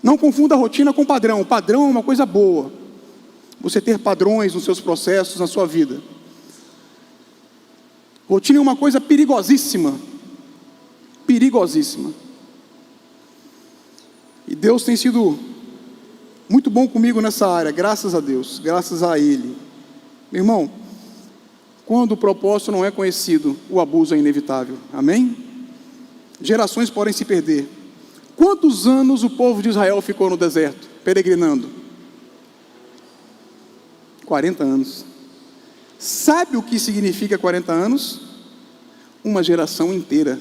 Não confunda a rotina com padrão. O padrão é uma coisa boa. Você ter padrões nos seus processos, na sua vida. Rotina é uma coisa perigosíssima. Perigosíssima. E Deus tem sido muito bom comigo nessa área, graças a Deus, graças a Ele. Meu irmão, quando o propósito não é conhecido, o abuso é inevitável. Amém? Gerações podem se perder. Quantos anos o povo de Israel ficou no deserto, peregrinando? 40 anos. Sabe o que significa 40 anos? Uma geração inteira.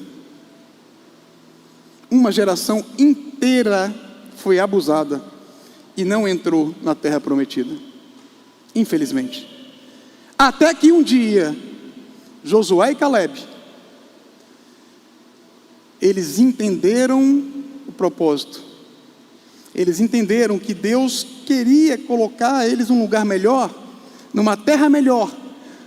Uma geração inteira foi abusada e não entrou na terra prometida. Infelizmente. Até que um dia, Josué e Caleb, eles entenderam o propósito. Eles entenderam que Deus queria colocar eles num lugar melhor, numa terra melhor.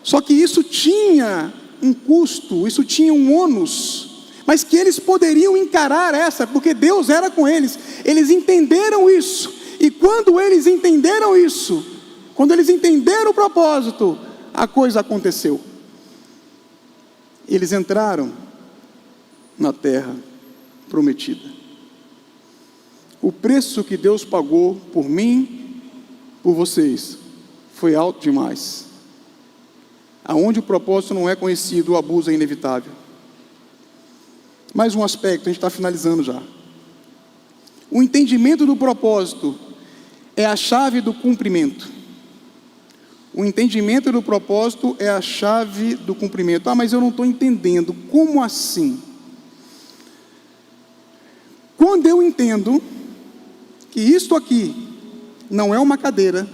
Só que isso tinha um custo, isso tinha um ônus, mas que eles poderiam encarar essa, porque Deus era com eles. Eles entenderam isso, e quando eles entenderam isso, quando eles entenderam o propósito, a coisa aconteceu. Eles entraram na terra prometida. O preço que Deus pagou por mim, por vocês, foi alto demais. Aonde o propósito não é conhecido, o abuso é inevitável. Mais um aspecto, a gente está finalizando já. O entendimento do propósito é a chave do cumprimento. O entendimento do propósito é a chave do cumprimento. Ah, mas eu não estou entendendo. Como assim? Quando eu entendo que isto aqui não é uma cadeira,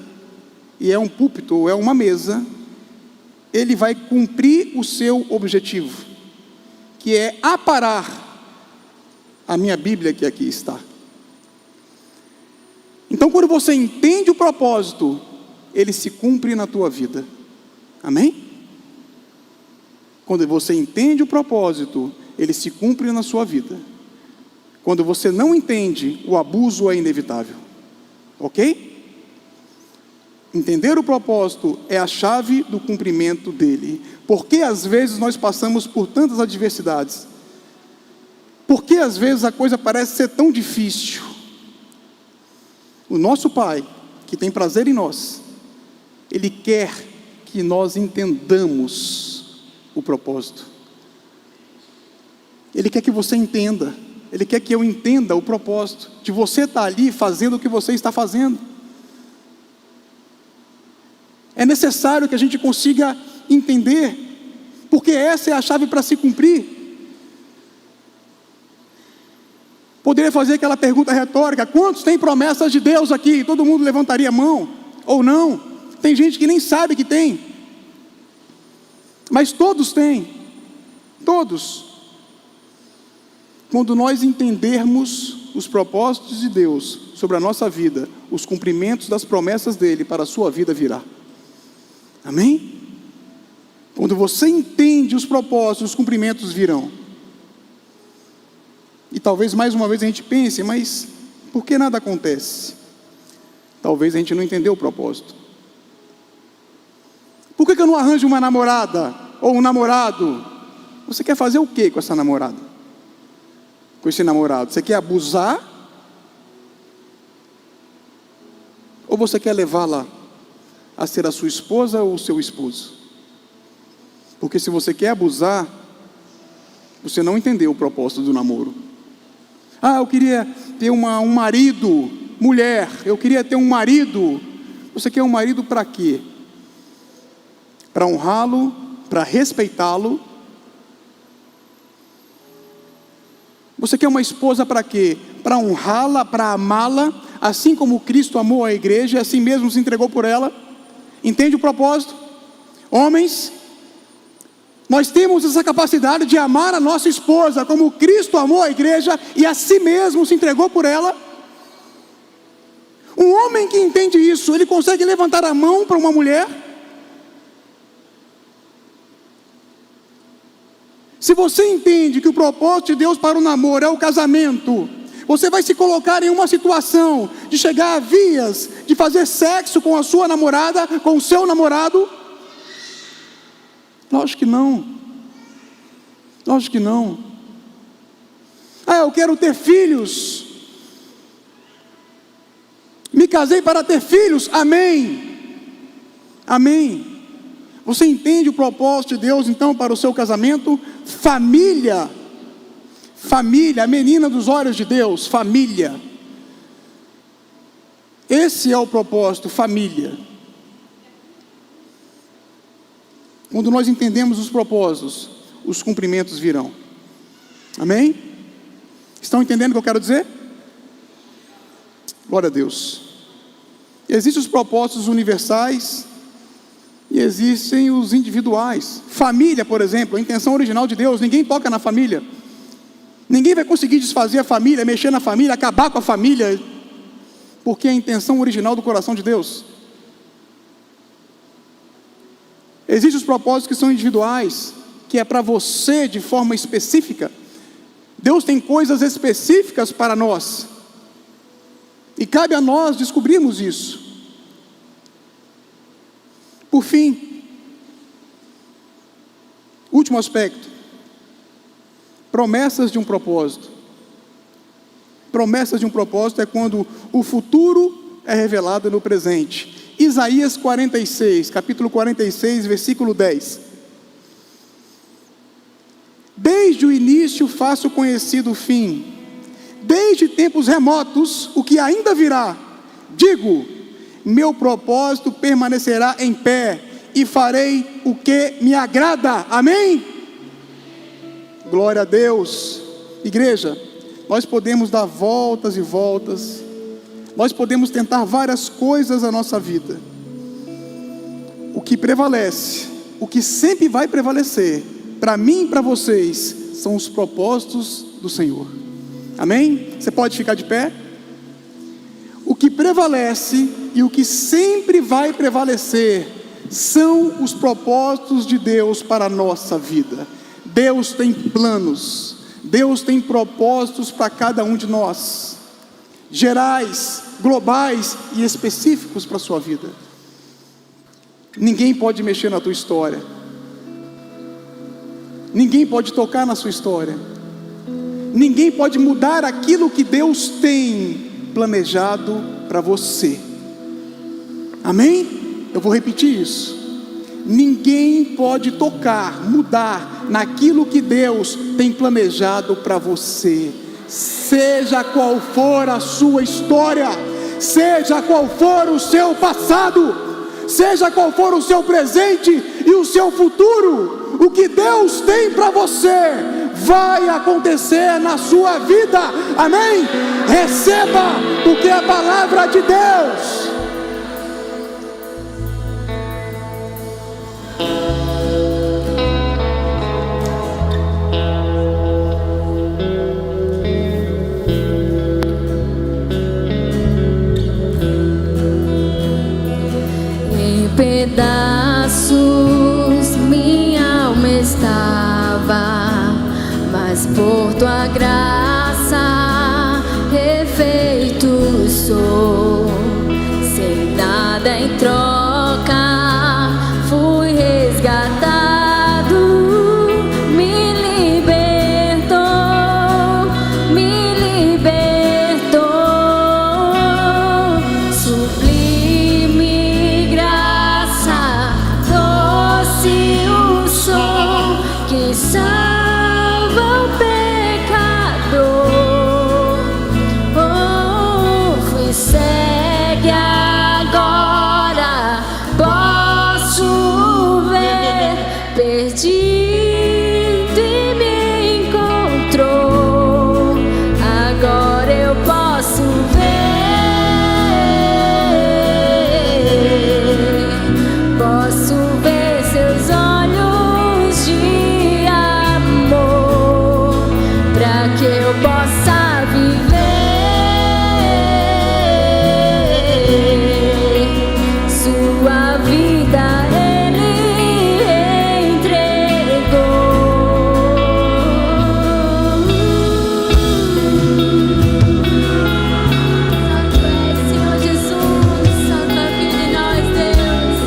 e é um púlpito, ou é uma mesa, ele vai cumprir o seu objetivo, que é aparar a minha Bíblia que aqui está. Então, quando você entende o propósito, ele se cumpre na tua vida. Amém? Quando você entende o propósito, ele se cumpre na sua vida. Quando você não entende, o abuso é inevitável. Ok? Entender o propósito é a chave do cumprimento dele. Por que às vezes nós passamos por tantas adversidades? Por que às vezes a coisa parece ser tão difícil? O nosso Pai, que tem prazer em nós, Ele quer que nós entendamos o propósito. Ele quer que você entenda. Ele quer que eu entenda o propósito de você estar ali fazendo o que você está fazendo. É necessário que a gente consiga entender, porque essa é a chave para se cumprir. Poderia fazer aquela pergunta retórica: quantos têm promessas de Deus aqui? Todo mundo levantaria a mão, ou não? Tem gente que nem sabe que tem, mas todos têm, todos. Quando nós entendermos os propósitos de Deus sobre a nossa vida, os cumprimentos das promessas dele para a sua vida virá. Amém? Quando você entende os propósitos, os cumprimentos virão. E talvez mais uma vez a gente pense: mas por que nada acontece? Talvez a gente não entendeu o propósito. Por que eu não arranjo uma namorada ou um namorado? Você quer fazer o que com essa namorada? Com esse namorado? Você quer abusar? Ou você quer levá-la a ser a sua esposa ou o seu esposo? Porque se você quer abusar, você não entendeu o propósito do namoro. Ah, eu queria ter um marido, mulher, eu queria ter um marido. Você quer um marido para quê? Para honrá-lo, para respeitá-lo. Você quer uma esposa para quê? Para honrá-la, para amá-la, assim como Cristo amou a igreja e assim mesmo se entregou por ela. Entende o propósito? Homens, nós temos essa capacidade de amar a nossa esposa como Cristo amou a igreja e a si mesmo se entregou por ela. Um homem que entende isso, ele consegue levantar a mão para uma mulher? Se você entende que o propósito de Deus para o namoro é o casamento, você vai se colocar em uma situação de chegar a vias de fazer sexo com a sua namorada, com o seu namorado? Lógico que não. Lógico que não. Ah, eu quero ter filhos. Me casei para ter filhos. Amém. Amém. Você entende o propósito de Deus então para o seu casamento? Família. Família, a menina dos olhos de Deus, família. Esse é o propósito, família. Quando nós entendemos os propósitos, os cumprimentos virão. Amém? Estão entendendo o que eu quero dizer? Glória a Deus. Existem os propósitos universais e existem os individuais. Família, por exemplo, a intenção original de Deus, ninguém toca na família. Ninguém vai conseguir desfazer a família, mexer na família, acabar com a família, porque é a intenção original do coração de Deus. Existem os propósitos que são individuais, que é para você de forma específica. Deus tem coisas específicas para nós, e cabe a nós descobrirmos isso. Por fim, último aspecto: promessas de um propósito. Promessas de um propósito é quando o futuro é revelado no presente. Isaías 46, capítulo 46, versículo 10. Desde o início faço conhecido o fim, desde tempos remotos o que ainda virá. Digo, meu propósito permanecerá em pé, e farei o que me agrada. Amém? Glória a Deus. Igreja, nós podemos dar voltas e voltas, nós podemos tentar várias coisas na nossa vida. O que prevalece, o que sempre vai prevalecer, para mim e para vocês, são os propósitos do Senhor. Amém? Você pode ficar de pé? O que prevalece e o que sempre vai prevalecer são os propósitos de Deus para a nossa vida. Deus tem planos, Deus tem propósitos para cada um de nós, gerais, globais e específicos para a sua vida. Ninguém pode mexer na tua história, ninguém pode tocar na sua história, ninguém pode mudar aquilo que Deus tem planejado para você. Amém? Eu vou repetir isso. Ninguém pode tocar, mudar naquilo que Deus tem planejado para você, seja qual for a sua história, seja qual for o seu passado, seja qual for o seu presente e o seu futuro. O que Deus tem para você vai acontecer na sua vida. Amém? Receba, porque é a palavra de Deus. Pedaços minha alma estava, mas por tua graça refeito sou. Sem nada em troca fui resgatado, me libertou, me libertou. Sublime graça, doce o som que salva o pecador. Oh, fui cego, agora posso ver, perdido e me encontrou. Agora eu posso ver seus olhos de amor, para que eu possa viver. Sua vida Ele entregou. Senhor Jesus, salva a vida em nós, Deus.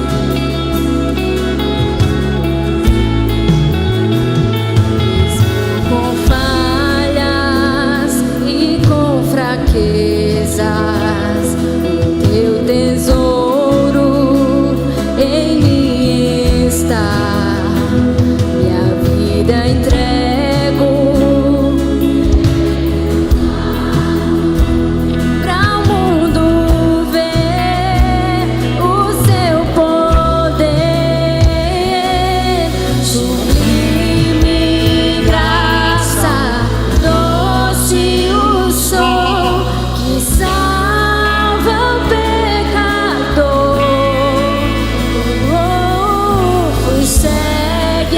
Com falhas e com fraquezas, o teu tesouro em mim está. Minha vida entrego pra o mundo ver o seu poder. Sublime graça, doce o som que salva o pecador. Oh, fui cego,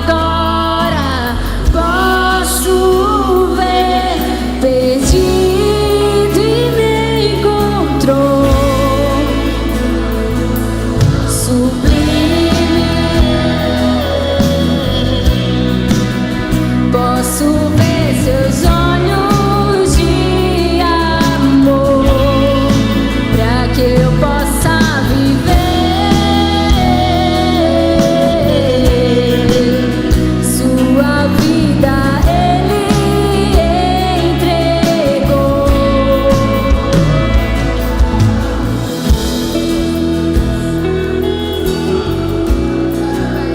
agora posso ver, perdido e me encontrou. Sublime, posso ver seus olhos de amor, para que eu possa viver. Sua vida Ele entregou.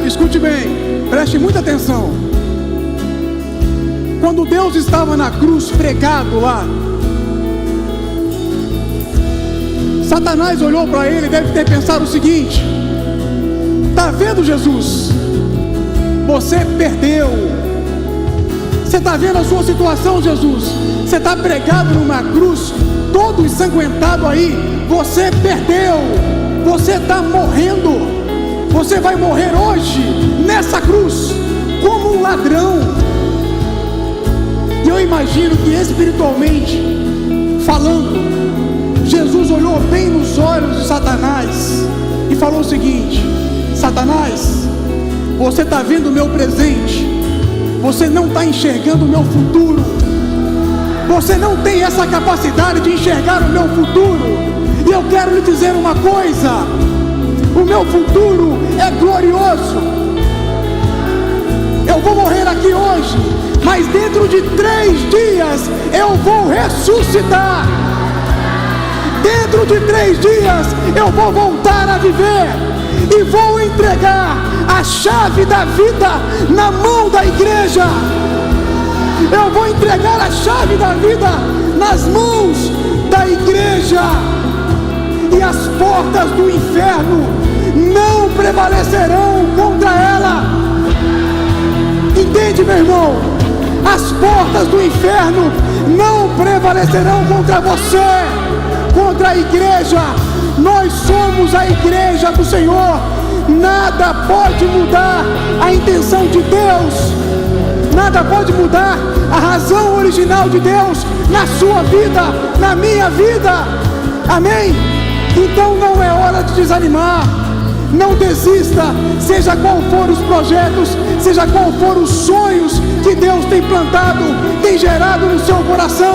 Escute bem, preste muita atenção. Quando Deus estava na cruz pregado lá, Satanás olhou para ele e deve ter pensado o seguinte: está vendo, Jesus? Você perdeu. Você está vendo a sua situação, Jesus? Você está pregado numa cruz, todo ensanguentado aí. Você perdeu. Você está morrendo. Você vai morrer hoje, nessa cruz, como um ladrão. E eu imagino que espiritualmente falando, Jesus olhou bem nos olhos de Satanás e falou o seguinte: Satanás, você está vendo o meu presente, você não está enxergando o meu futuro, você não tem essa capacidade de enxergar o meu futuro. E eu quero lhe dizer uma coisa: o meu futuro é glorioso. Eu vou morrer aqui hoje, mas dentro de 3 dias eu vou ressuscitar. Dentro de 3 dias eu vou voltar a viver e vou entregar a chave da vida na mão da igreja. Eu vou entregar a chave da vida nas mãos da igreja, e as portas do inferno não prevalecerão contra ela. Entende, meu irmão? As portas do inferno não prevalecerão contra você, contra a igreja. Nós somos a igreja do Senhor. Nada pode mudar a intenção de Deus, nada pode mudar a razão original de Deus na sua vida, na minha vida. Amém? Então não é hora de desanimar. Não desista, seja qual for os projetos, seja qual for os sonhos que Deus tem plantado, tem gerado no seu coração.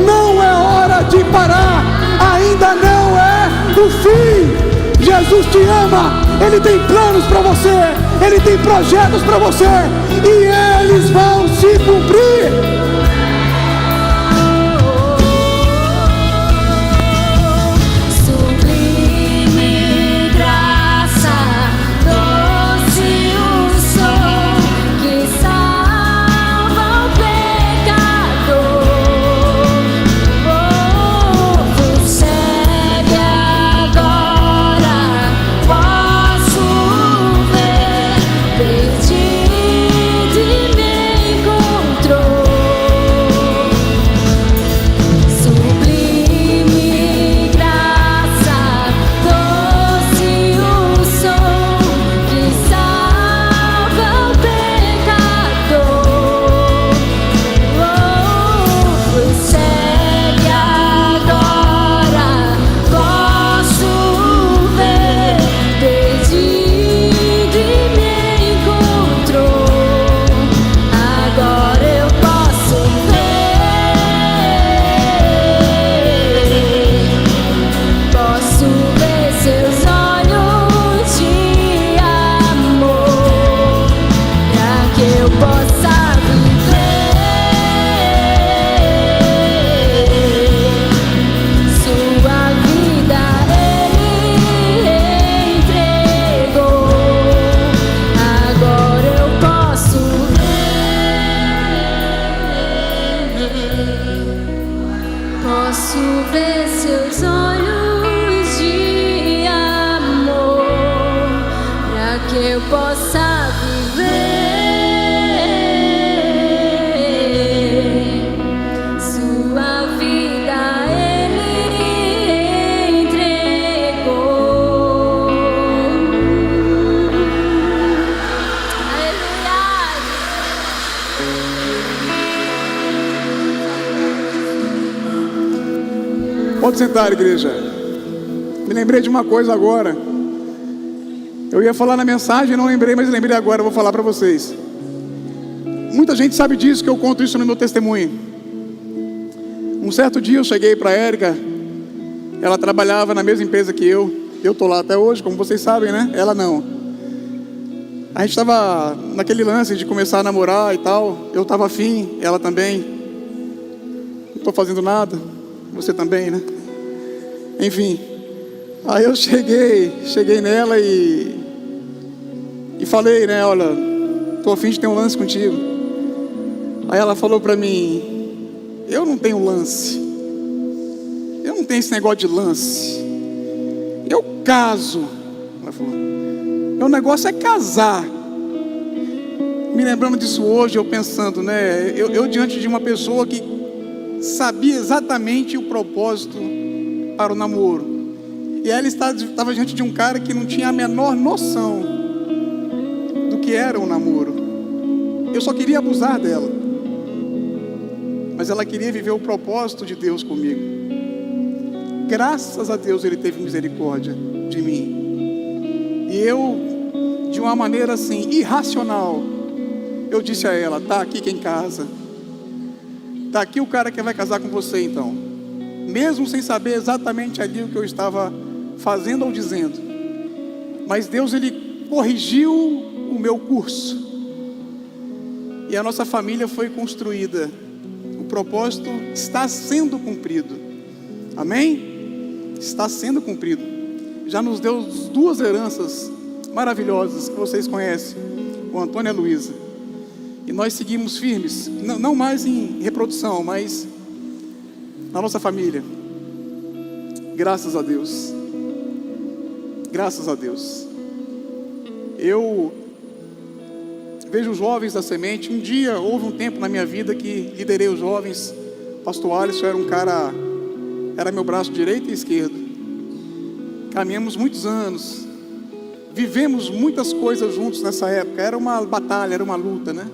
Não é hora de parar, ainda não é o fim. Jesus te ama, Ele tem planos para você, Ele tem projetos para você, e eles vão se cumprir. Pode sentar, igreja. Me lembrei de uma coisa agora. Eu ia falar na mensagem, não lembrei, mas lembrei agora, eu vou falar para vocês. Muita gente sabe disso, que eu conto isso no meu testemunho. Um certo dia eu cheguei para a Érica. Ela trabalhava na mesma empresa que eu. Eu estou lá até hoje, como vocês sabem, né? Ela não. A gente estava naquele lance de começar a namorar e tal. Eu estava afim, ela também. Não estou fazendo nada. Você também, né? Enfim. Aí eu cheguei nela e falei, né? Olha, estou afim de ter um lance contigo. Aí ela falou para mim: eu não tenho lance, eu não tenho esse negócio de lance, eu caso. Ela falou: meu negócio é casar. Me lembrando disso hoje, eu pensando, né? Eu diante de uma pessoa que sabia exatamente o propósito para o namoro, e ela estava diante de um cara que não tinha a menor noção do que era o namoro. Eu só queria abusar dela, mas ela queria viver o propósito de Deus comigo. Graças a Deus Ele teve misericórdia de mim. E eu, de uma maneira assim, irracional, eu disse a ela: tá aqui quem casa, tá aqui o cara que vai casar com você então. Mesmo sem saber exatamente ali o que eu estava fazendo ou dizendo. Mas Deus, Ele corrigiu o meu curso. E a nossa família foi construída. O propósito está sendo cumprido. Amém? Está sendo cumprido. Já nos deu 2 heranças maravilhosas que vocês conhecem, o Antônio e a Luísa. E nós seguimos firmes, não mais em reprodução, mas na nossa família. Graças a Deus. Graças a Deus. Eu vejo os jovens da semente. Um dia, houve um tempo na minha vida que liderei os jovens. Pastor Alisson era um cara, era meu braço direito e esquerdo. Caminhamos muitos anos, vivemos muitas coisas juntos nessa época. Era uma batalha, era uma luta, né?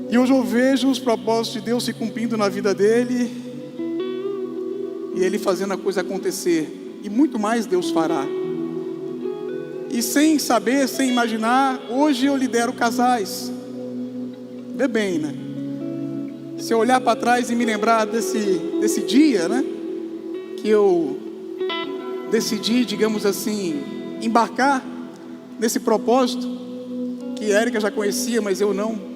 E hoje eu vejo os propósitos de Deus se cumprindo na vida dele, e ele fazendo a coisa acontecer, e muito mais Deus fará. E sem saber, sem imaginar, hoje eu lidero casais. Vê bem, né? Se eu olhar para trás e me lembrar desse dia, né? Que eu decidi, digamos assim, embarcar nesse propósito, que a Érica já conhecia, mas eu não.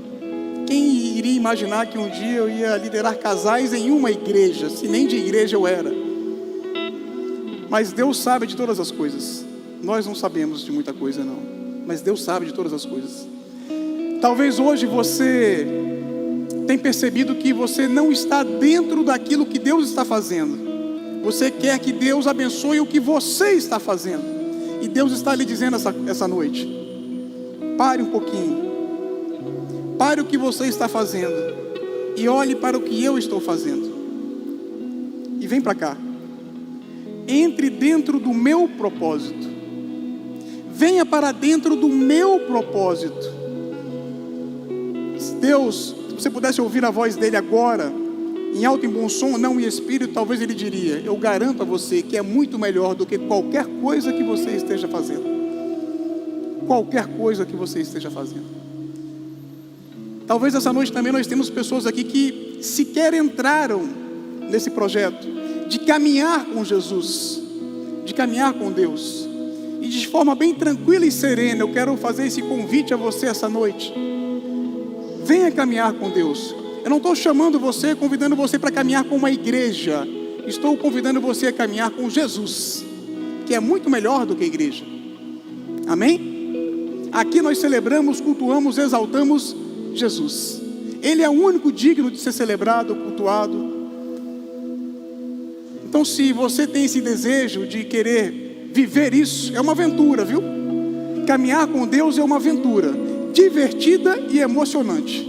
Quem iria imaginar que um dia eu ia liderar casais em uma igreja, se nem de igreja eu era? Mas Deus sabe de todas as coisas. Nós não sabemos de muita coisa não, mas Deus sabe de todas as coisas. Talvez hoje você tenha percebido que você não está dentro daquilo que Deus está fazendo. Você quer que Deus abençoe o que você está fazendo, e Deus está lhe dizendo essa noite: pare um pouquinho, pare o que você está fazendo e olhe para o que eu estou fazendo, e vem para cá. Entre dentro do meu propósito. Venha para dentro do meu propósito. Deus, se você pudesse ouvir a voz dele agora, em alto e bom som, não em espírito, talvez ele diria: eu garanto a você que é muito melhor do que qualquer coisa que você esteja fazendo. Qualquer coisa que você esteja fazendo. Talvez essa noite também nós temos pessoas aqui que sequer entraram nesse projeto de caminhar com Jesus, de caminhar com Deus. E de forma bem tranquila e serena, eu quero fazer esse convite a você essa noite. Venha caminhar com Deus. Eu não estou chamando você, convidando você para caminhar com uma igreja. Estou convidando você a caminhar com Jesus, que é muito melhor do que a igreja. Amém? Aqui nós celebramos, cultuamos, exaltamos Jesus. Ele é o único digno de ser celebrado, cultuado. Então, se você tem esse desejo de querer viver isso, é uma aventura, viu? Caminhar com Deus é uma aventura divertida e emocionante.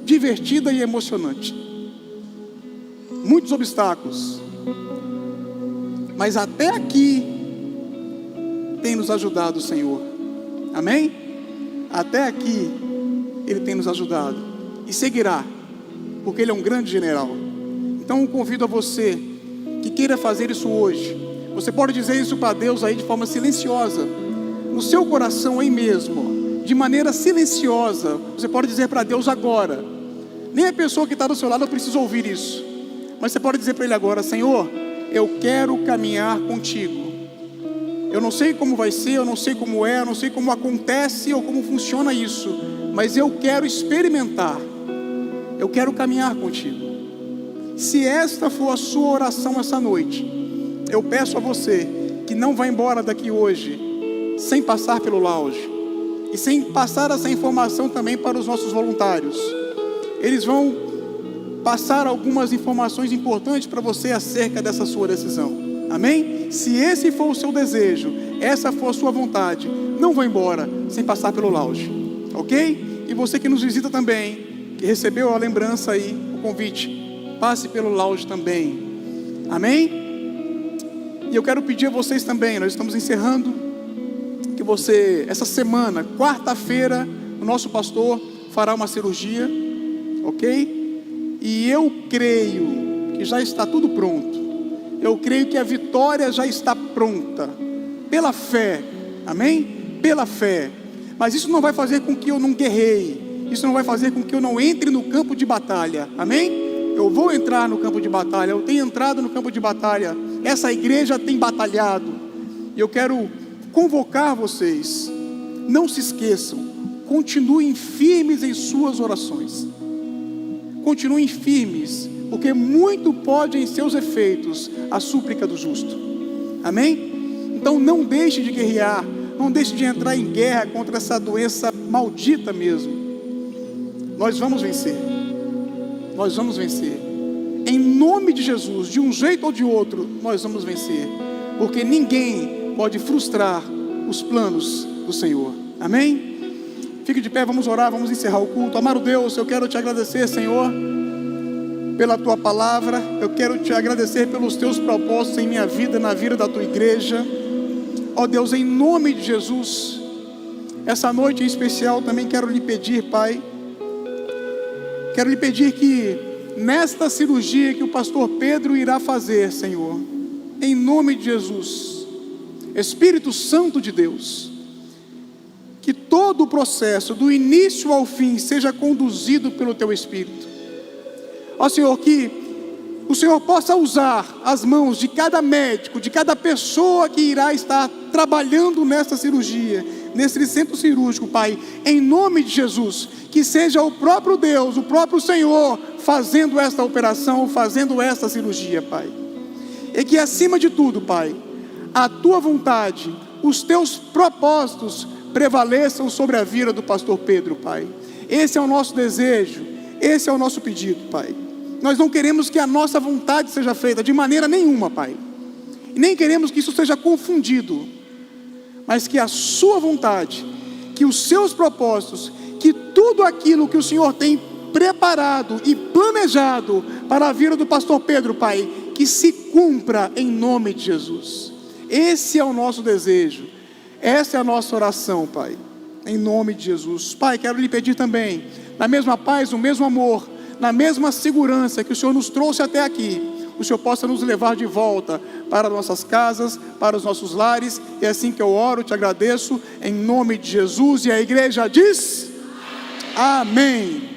Divertida e emocionante. Muitos obstáculos, mas até aqui tem nos ajudado o Senhor. Amém? Até aqui Ele tem nos ajudado e seguirá, porque Ele é um grande general. Então eu convido a você que queira fazer isso hoje. Você pode dizer isso para Deus aí de forma silenciosa, no seu coração aí mesmo, de maneira silenciosa. Você pode dizer para Deus agora. Nem a pessoa que está do seu lado precisa ouvir isso, mas você pode dizer para Ele agora: Senhor, eu quero caminhar contigo. Eu não sei como vai ser, eu não sei como é, eu não sei como acontece ou como funciona isso, mas eu quero experimentar. Eu quero caminhar contigo. Se esta for a sua oração essa noite, eu peço a você que não vá embora daqui hoje sem passar pelo lounge. e sem passar essa informação também para os nossos voluntários. Eles vão passar algumas informações importantes para você acerca dessa sua decisão. Amém? Se esse for o seu desejo, essa for a sua vontade, não vá embora sem passar pelo lounge, ok? E você que nos visita também, que recebeu a lembrança aí, o convite, passe pelo lounge também. Amém? E eu quero pedir a vocês também, nós estamos encerrando, que você, essa semana, quarta-feira, o nosso pastor fará uma cirurgia, ok? E eu creio que já está tudo pronto. Eu creio que a vitória já está pronta, pela fé, amém? Pela fé. Mas isso não vai fazer com que eu não guerreie, isso não vai fazer com que eu não entre no campo de batalha, amém? Eu vou entrar no campo de batalha, eu tenho entrado no campo de batalha, essa igreja tem batalhado, e eu quero convocar vocês, não se esqueçam, continuem firmes em suas orações, continuem firmes, porque muito pode em seus efeitos a súplica do justo, amém? Então não deixe de guerrear, não deixe de entrar em guerra contra essa doença maldita mesmo. Nós vamos vencer, nós vamos vencer, em nome de Jesus, de um jeito ou de outro, nós vamos vencer, porque ninguém pode frustrar os planos do Senhor, amém? Fique de pé, vamos orar, vamos encerrar o culto. Amado Deus, eu quero te agradecer, Senhor, pela tua palavra, eu quero te agradecer pelos teus propósitos em minha vida, na vida da tua igreja. Ó Deus, em nome de Jesus, essa noite em especial também quero lhe pedir, Pai, quero lhe pedir que nesta cirurgia que o pastor Pedro irá fazer, Senhor, em nome de Jesus, Espírito Santo de Deus, que todo o processo, do início ao fim, seja conduzido pelo teu Espírito. Ó Senhor, que o Senhor possa usar as mãos de cada médico, de cada pessoa que irá estar trabalhando nesta cirurgia, nesse centro cirúrgico, Pai, em nome de Jesus, que seja o próprio Deus, o próprio Senhor, fazendo esta operação, fazendo esta cirurgia, Pai. E que acima de tudo, Pai, a tua vontade, os teus propósitos prevaleçam sobre a vida do pastor Pedro, Pai. Esse é o nosso desejo, esse é o nosso pedido, Pai. Nós não queremos que a nossa vontade seja feita de maneira nenhuma, Pai. E nem queremos que isso seja confundido, mas que a sua vontade, que os seus propósitos, que tudo aquilo que o Senhor tem preparado e planejado para a vida do pastor Pedro, Pai, que se cumpra em nome de Jesus. Esse é o nosso desejo, essa é a nossa oração, Pai, em nome de Jesus. Pai, quero lhe pedir também, na mesma paz, no mesmo amor, na mesma segurança que o Senhor nos trouxe até aqui, o Senhor possa nos levar de volta para nossas casas, para os nossos lares. É assim que eu oro, te agradeço, em nome de Jesus. E a igreja diz: amém.